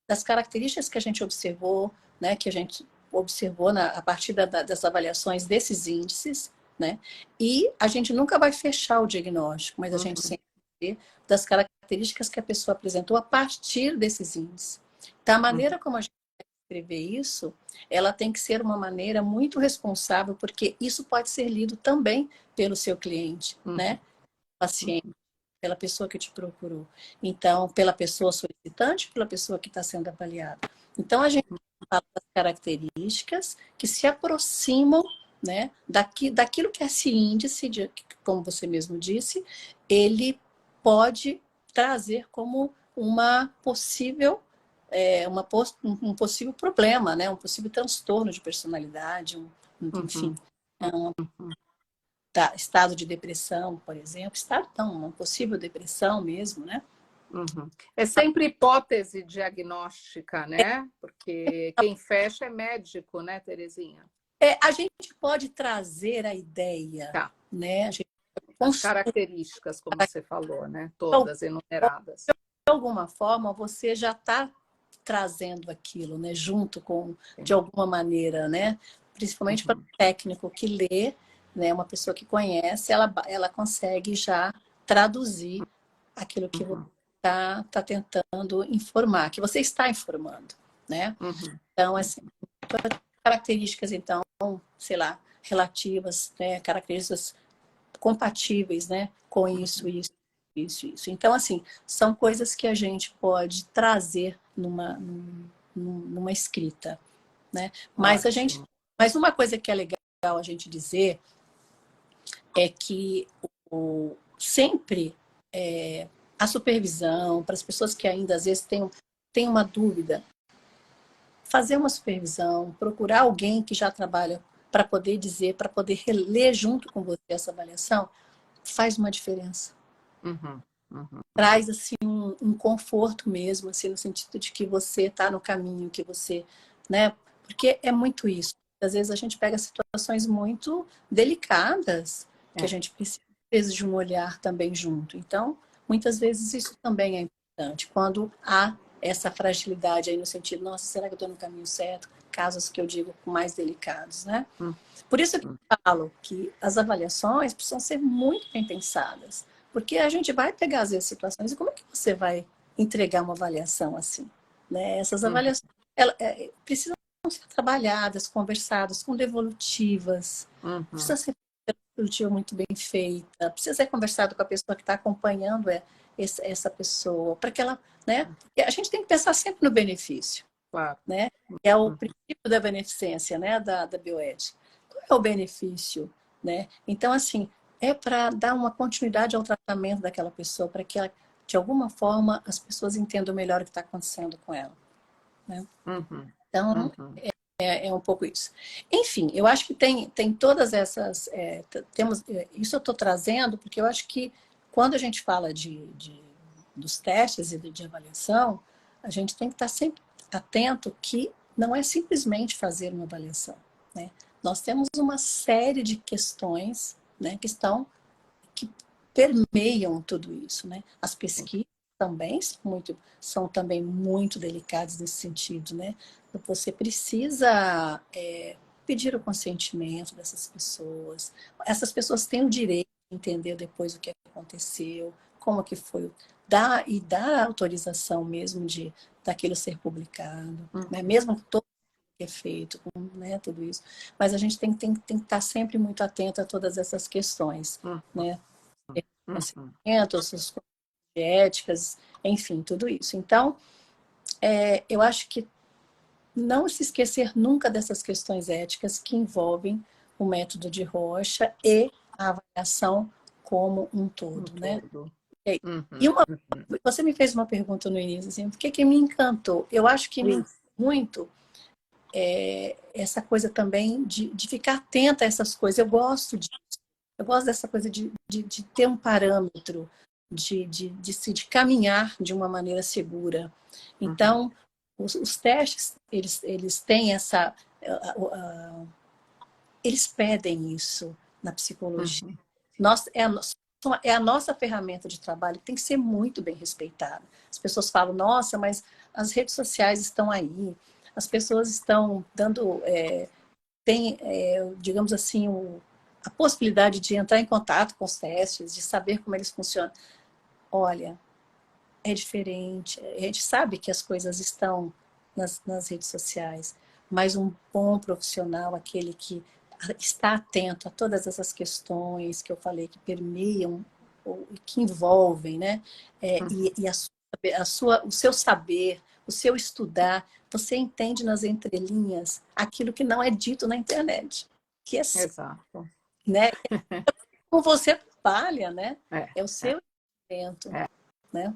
Speaker 4: das características que a gente observou, né? Que a gente observou a partir das avaliações desses índices. Né? E a gente nunca vai fechar o diagnóstico, mas a gente sempre vê das características que a pessoa apresentou a partir desses índices. Então, a maneira como a gente vai escrever isso, ela tem que ser uma maneira muito responsável, porque isso pode ser lido também pelo seu cliente, né? Paciente, pela pessoa que te procurou. Então, pela pessoa solicitante, pela pessoa que está sendo avaliada. Então, a gente fala das características que se aproximam, né, daquilo que esse índice, como você mesmo disse, ele pode trazer como uma possível, um possível problema, né, um possível transtorno de personalidade, enfim, estado de depressão, por exemplo, estado não, uma possível depressão mesmo, né?
Speaker 3: É sempre hipótese diagnóstica, né? Porque quem fecha é médico, né, Terezinha?
Speaker 4: A gente pode trazer a ideia,
Speaker 3: Tá.
Speaker 4: né? A gente
Speaker 3: As características, como você falou, né? Todas enumeradas.
Speaker 4: De alguma forma, você já está trazendo aquilo, né? Junto com, de alguma maneira, né? Principalmente para o técnico que lê, né? Uma pessoa que conhece, ela consegue já traduzir aquilo que você está tentando informar, que você está informando, né? Então, assim, características, então, sei lá, relativas, né? Características compatíveis, né? Com isso. Então, assim, são coisas que a gente pode trazer numa escrita, né? Mas uma coisa que é legal a gente dizer é que sempre a supervisão, para as pessoas que ainda às vezes têm uma dúvida, fazer uma supervisão, procurar alguém que já trabalha para poder dizer, para poder ler junto com você essa avaliação, faz uma diferença. Traz assim um conforto mesmo, assim, no sentido de que você está no caminho, que você, né? Porque é muito isso. Às vezes a gente pega situações muito delicadas que a gente precisa, às vezes, de um olhar também junto. Então, muitas vezes isso também é importante. Quando há essa fragilidade aí no sentido, nossa, será que eu estou no caminho certo? Casos que eu digo mais delicados, né? Por isso que eu falo que as avaliações precisam ser muito bem pensadas. Porque a gente vai pegar, às vezes, situações e como é que você vai entregar uma avaliação assim? Né? Essas avaliações precisam ser trabalhadas, conversadas, com devolutivas. Precisa ser devolutiva muito bem feita. Precisa ser conversado com a pessoa que está acompanhando essa pessoa. Para que ela, né? Porque a gente tem que pensar sempre no benefício.
Speaker 3: Claro.
Speaker 4: Né? É o princípio da beneficência, né? da bioética. Qual é o benefício? Né? Então, assim, é para dar uma continuidade ao tratamento daquela pessoa, para que ela, de alguma forma, as pessoas entendam melhor o que está acontecendo com ela. Né? Então, é um pouco isso. Enfim, eu acho que tem todas essas... isso eu estou trazendo porque eu acho que quando a gente fala dos testes e de avaliação, a gente tem que estar sempre atento que não é simplesmente fazer uma avaliação. Né? Nós temos uma série de questões, né, que permeiam tudo isso. Né? As pesquisas também são também muito delicadas nesse sentido. Né? Você precisa pedir o consentimento dessas pessoas. Essas pessoas têm o direito de entender depois o que aconteceu, como que foi, dar autorização mesmo daquilo ser publicado, né? Mesmo que todo que é feito, né, tudo isso. Mas a gente tem que estar sempre muito atento a todas essas questões, né? As éticas, enfim, tudo isso. Então, eu acho que não se esquecer nunca dessas questões éticas que envolvem o método de Rocha e a avaliação como um todo, né? E você me fez uma pergunta no início, assim, o que me encantou? Eu acho que me encantou muito essa coisa também de ficar atenta a essas coisas. Eu gosto dessa coisa de ter um parâmetro, de caminhar de uma maneira segura. Então, os testes, eles têm essa... eles pedem isso na psicologia. É a nossa ferramenta de trabalho que tem que ser muito bem respeitada. As pessoas falam, nossa, mas as redes sociais estão aí, as pessoas estão dando... digamos assim, a possibilidade de entrar em contato com os testes, de saber como eles funcionam. Olha, é diferente. A gente sabe que as coisas estão nas redes sociais, mas um bom profissional, aquele que está atento a todas essas questões que eu falei, que permeiam ou que envolvem, né? E o seu saber, o seu estudar, você entende nas entrelinhas aquilo que não é dito na internet. Que é,
Speaker 3: Exato.
Speaker 4: né? Como você trabalha, né? É o seu evento,
Speaker 3: É.
Speaker 4: né?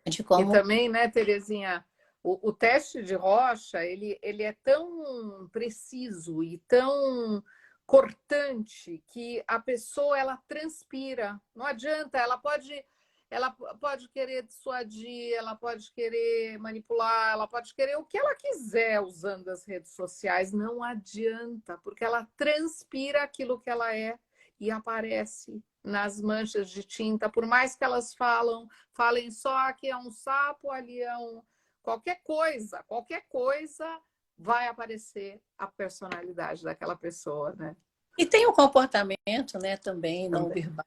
Speaker 3: E também, né, Terezinha, o teste de Rocha, ele é tão preciso e tão cortante que a pessoa, ela transpira. Não adianta, ela pode querer dissuadir, ela pode querer manipular, ela pode querer o que ela quiser usando as redes sociais. Não adianta, porque ela transpira aquilo que ela é e aparece nas manchas de tinta, por mais que elas falem só aqui é um sapo, ali é um... Qualquer coisa vai aparecer a personalidade daquela pessoa, né?
Speaker 4: E tem o comportamento, né, também não verbal.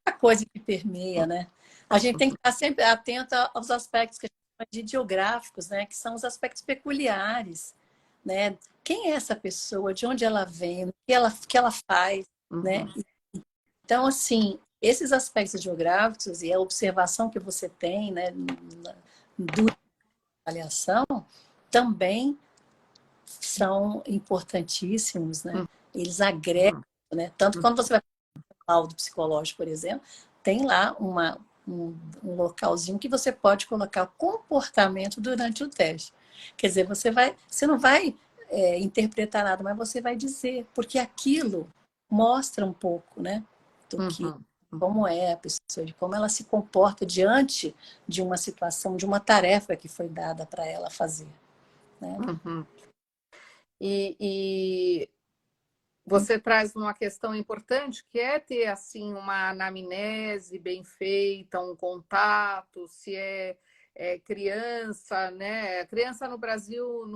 Speaker 4: A coisa que permeia, né? A gente tem que estar sempre atento aos aspectos que a gente chama de ideográficos, né, que são os aspectos peculiares, né? Quem é essa pessoa? De onde ela vem? O que ela faz, né? Então, assim, esses aspectos geográficos e a observação que você tem, né, durante a avaliação, também são importantíssimos, né? Eles agregam, né? Tanto quando você vai para o laudo psicológico, por exemplo, tem lá um localzinho que você pode colocar o comportamento durante o teste. Quer dizer, você não vai interpretar nada, mas você vai dizer, porque aquilo mostra um pouco, né? Do que, como é a pessoa, de como ela se comporta diante de uma situação, de uma tarefa que foi dada para ela fazer, né?
Speaker 3: E você traz uma questão importante, que é ter assim uma anamnese bem feita, um contato, se é criança, né? Criança no Brasil,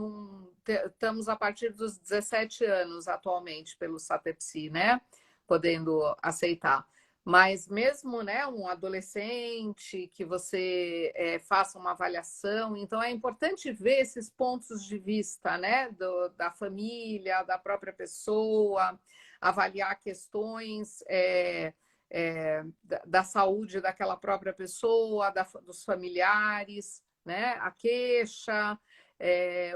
Speaker 3: estamos a partir dos 17 anos atualmente pelo SATEPSI, né? Podendo aceitar. Mas mesmo, né, um adolescente que você faça uma avaliação, então é importante ver esses pontos de vista, né, da família, da própria pessoa, avaliar questões da saúde daquela própria pessoa, dos familiares, né, a queixa,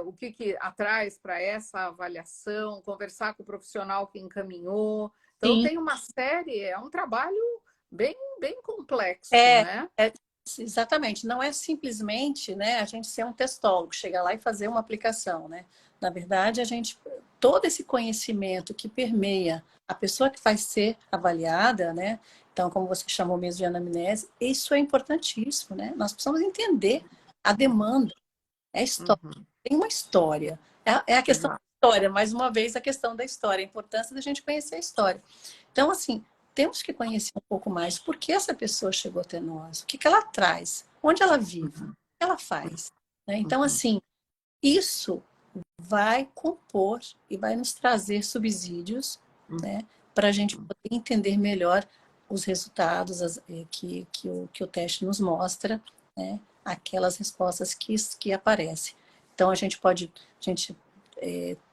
Speaker 3: o que atrás para essa avaliação, conversar com o profissional que encaminhou. Então, tem uma série, é um trabalho bem complexo, né?
Speaker 4: Exatamente. Não é simplesmente, né, a gente ser um testólogo, chegar lá e fazer uma aplicação, né? Na verdade, todo esse conhecimento que permeia a pessoa que vai ser avaliada, né? Então, como você chamou mesmo de anamnese, isso é importantíssimo, né? Nós precisamos entender a demanda, é a história, tem uma história. É a questão da história, mais uma vez, a questão da história, a importância da gente conhecer a história. Então, assim, temos que conhecer um pouco mais por que essa pessoa chegou até nós, o que ela traz, onde ela vive, o que ela faz, né? Então, assim, isso vai compor e vai nos trazer subsídios, né, para a gente poder entender melhor os resultados que o teste nos mostra, né, aquelas respostas que aparecem. Então, a gente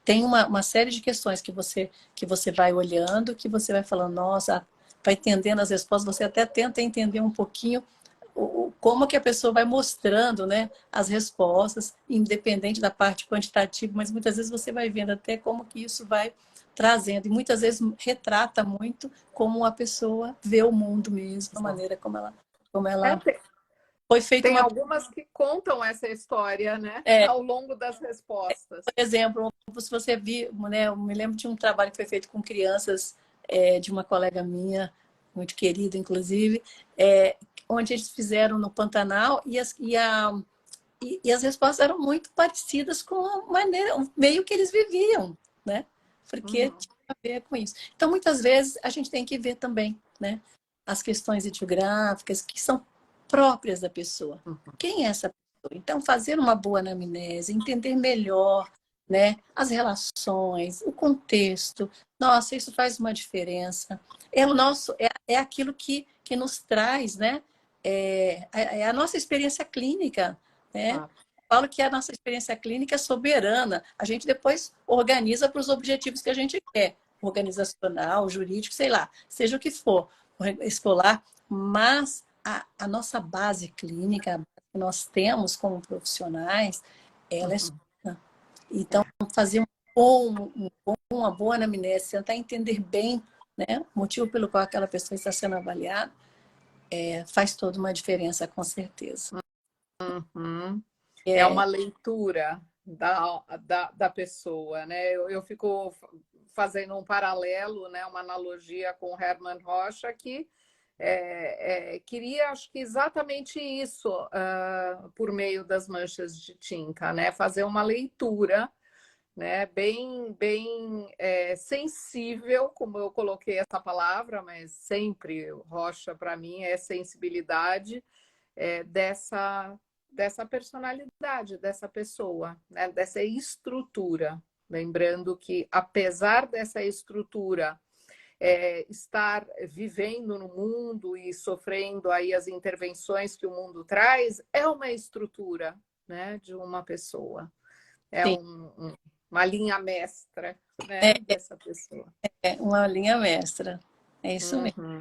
Speaker 4: tem uma série de questões que você vai olhando, que você vai falando, nossa, vai entendendo as respostas, você até tenta entender um pouquinho como que a pessoa vai mostrando, né, as respostas, independente da parte quantitativa, mas muitas vezes você vai vendo até como que isso vai trazendo, e muitas vezes retrata muito como a pessoa vê o mundo mesmo, a maneira como ela foi feita.
Speaker 3: Tem algumas que contam essa história, né, ao longo das respostas.
Speaker 4: Por exemplo, se você viu, né, eu me lembro de um trabalho que foi feito com crianças de uma colega minha, muito querida, inclusive, onde eles fizeram no Pantanal e as respostas eram muito parecidas com a maneira, o meio que eles viviam, né? Porque tinha a ver com isso. Então, muitas vezes, a gente tem que ver também, né, as questões etiográficas que são próprias da pessoa. Quem é essa pessoa? Então, fazer uma boa anamnese, entender melhor, né, as relações, o contexto. Nossa, isso faz uma diferença. É aquilo que nos traz, né, a nossa experiência clínica, né? Falo que a nossa experiência clínica é soberana. A gente depois organiza para os objetivos que a gente quer, organizacional, jurídico, sei lá, seja o que for, escolar, mas a nossa base clínica, a base que nós temos como profissionais, ela é sólida. Então, fazer uma boa anamnese, tentar entender bem, né, o motivo pelo qual aquela pessoa está sendo avaliada, faz toda uma diferença, com certeza.
Speaker 3: Uhum. É uma leitura da pessoa, né? Eu fico fazendo um paralelo, né, uma analogia com o Hermann Rocha, que queria, acho que exatamente isso, por meio das manchas de tinta, né? Fazer uma leitura, né, bem sensível, como eu coloquei essa palavra, mas sempre Rocha, para mim, é sensibilidade dessa personalidade, dessa pessoa, né, dessa estrutura. Lembrando que, apesar dessa estrutura estar vivendo no mundo e sofrendo aí as intervenções que o mundo traz, é uma estrutura, né, de uma pessoa. É uma linha mestra, né, dessa pessoa.
Speaker 4: É uma linha mestra. É isso mesmo.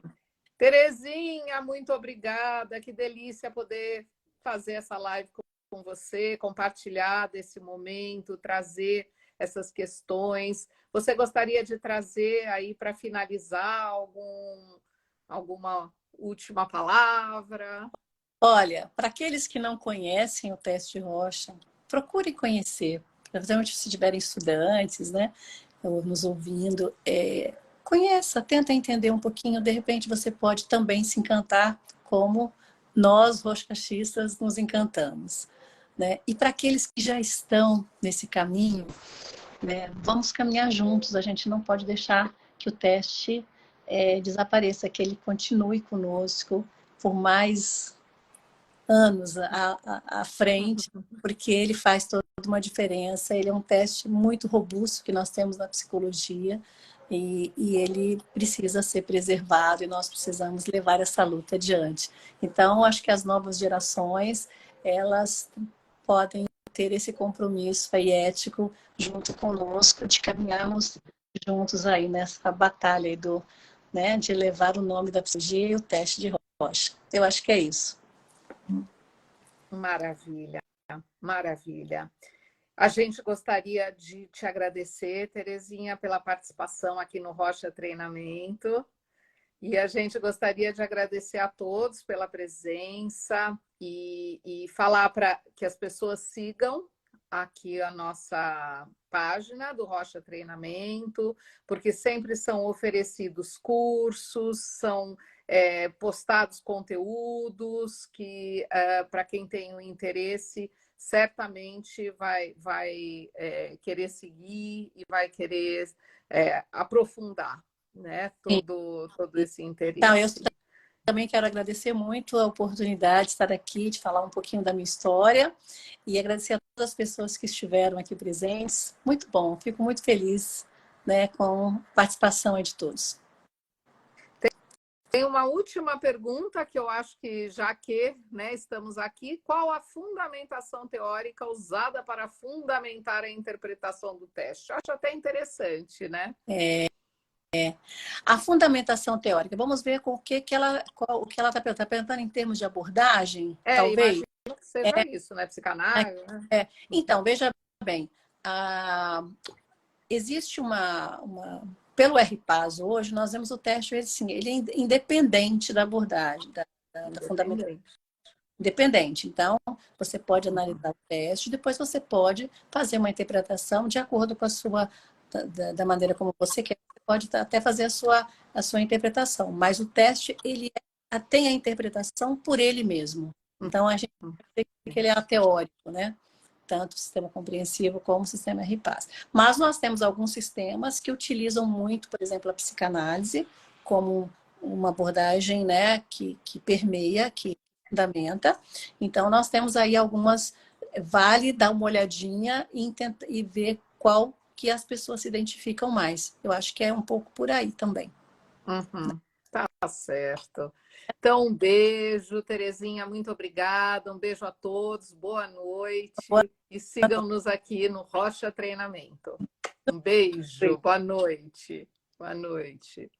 Speaker 3: Terezinha, muito obrigada. Que delícia poder fazer essa live com você, compartilhar desse momento, trazer essas questões. Você gostaria de trazer aí para finalizar alguma última palavra?
Speaker 4: Olha, para aqueles que não conhecem o teste Rocha, procure conhecer. Principalmente se tiverem estudantes, né, nos ouvindo, conheça, tenta entender um pouquinho. De repente você pode também se encantar como nós, roxachistas, nos encantamos, né? E para aqueles que já estão nesse caminho, né, vamos caminhar juntos. A gente não pode deixar que o teste desapareça, que ele continue conosco por mais anos à frente, porque ele faz toda uma diferença. Ele é um teste muito robusto que nós temos na psicologia e ele precisa ser preservado e nós precisamos levar essa luta adiante. Então, acho que as novas gerações, elas podem ter esse compromisso aí ético junto conosco, de caminharmos juntos aí nessa batalha aí né, de levar o nome da psicologia e o teste de Rocha. Eu acho que é isso.
Speaker 3: Maravilha, maravilha. A gente gostaria de te agradecer, Terezinha, pela participação aqui no Rocha Treinamento. E a gente gostaria de agradecer a todos pela presença e falar para que as pessoas sigam aqui a nossa página do Rocha Treinamento, porque sempre são oferecidos cursos, são postados conteúdos que, para quem tem o interesse, certamente vai querer seguir e vai querer aprofundar, né, todo esse interesse.
Speaker 4: Então, eu também quero agradecer muito a oportunidade de estar aqui, de falar um pouquinho da minha história e agradecer a todas as pessoas que estiveram aqui presentes. Muito bom, fico muito feliz, né, com a participação aí de todos.
Speaker 3: Tem uma última pergunta que eu acho que, já que, né, estamos aqui, qual a fundamentação teórica usada para fundamentar a interpretação do teste? Eu acho até interessante, né?
Speaker 4: A fundamentação teórica, vamos ver com o que ela está perguntando. Está perguntando em termos de abordagem, talvez?
Speaker 3: Imagino que seja isso, né? Psicanálise. Né?
Speaker 4: Então, veja bem, existe pelo RPAS hoje, nós vemos o teste, assim, ele é independente da abordagem, da fundamentação. Independente. Então, você pode analisar o teste, depois você pode fazer uma interpretação de acordo com a sua, da maneira como você quer. Você pode até fazer a sua interpretação, mas o teste, ele tem a interpretação por ele mesmo. Então, a gente vê que ele é teórico, né? Tanto o sistema compreensivo como o sistema RPAS. Mas nós temos alguns sistemas que utilizam muito, por exemplo, a psicanálise como uma abordagem, né, que permeia, que fundamenta. Então, nós temos aí algumas, vale dar uma olhadinha e ver qual que as pessoas se identificam mais. Eu acho que é um pouco por aí também.
Speaker 3: Tá certo. Então, um beijo, Terezinha, muito obrigada. Um beijo a todos, boa noite. E sigam-nos aqui no Rocha Treinamento. Um beijo, boa noite. Boa noite.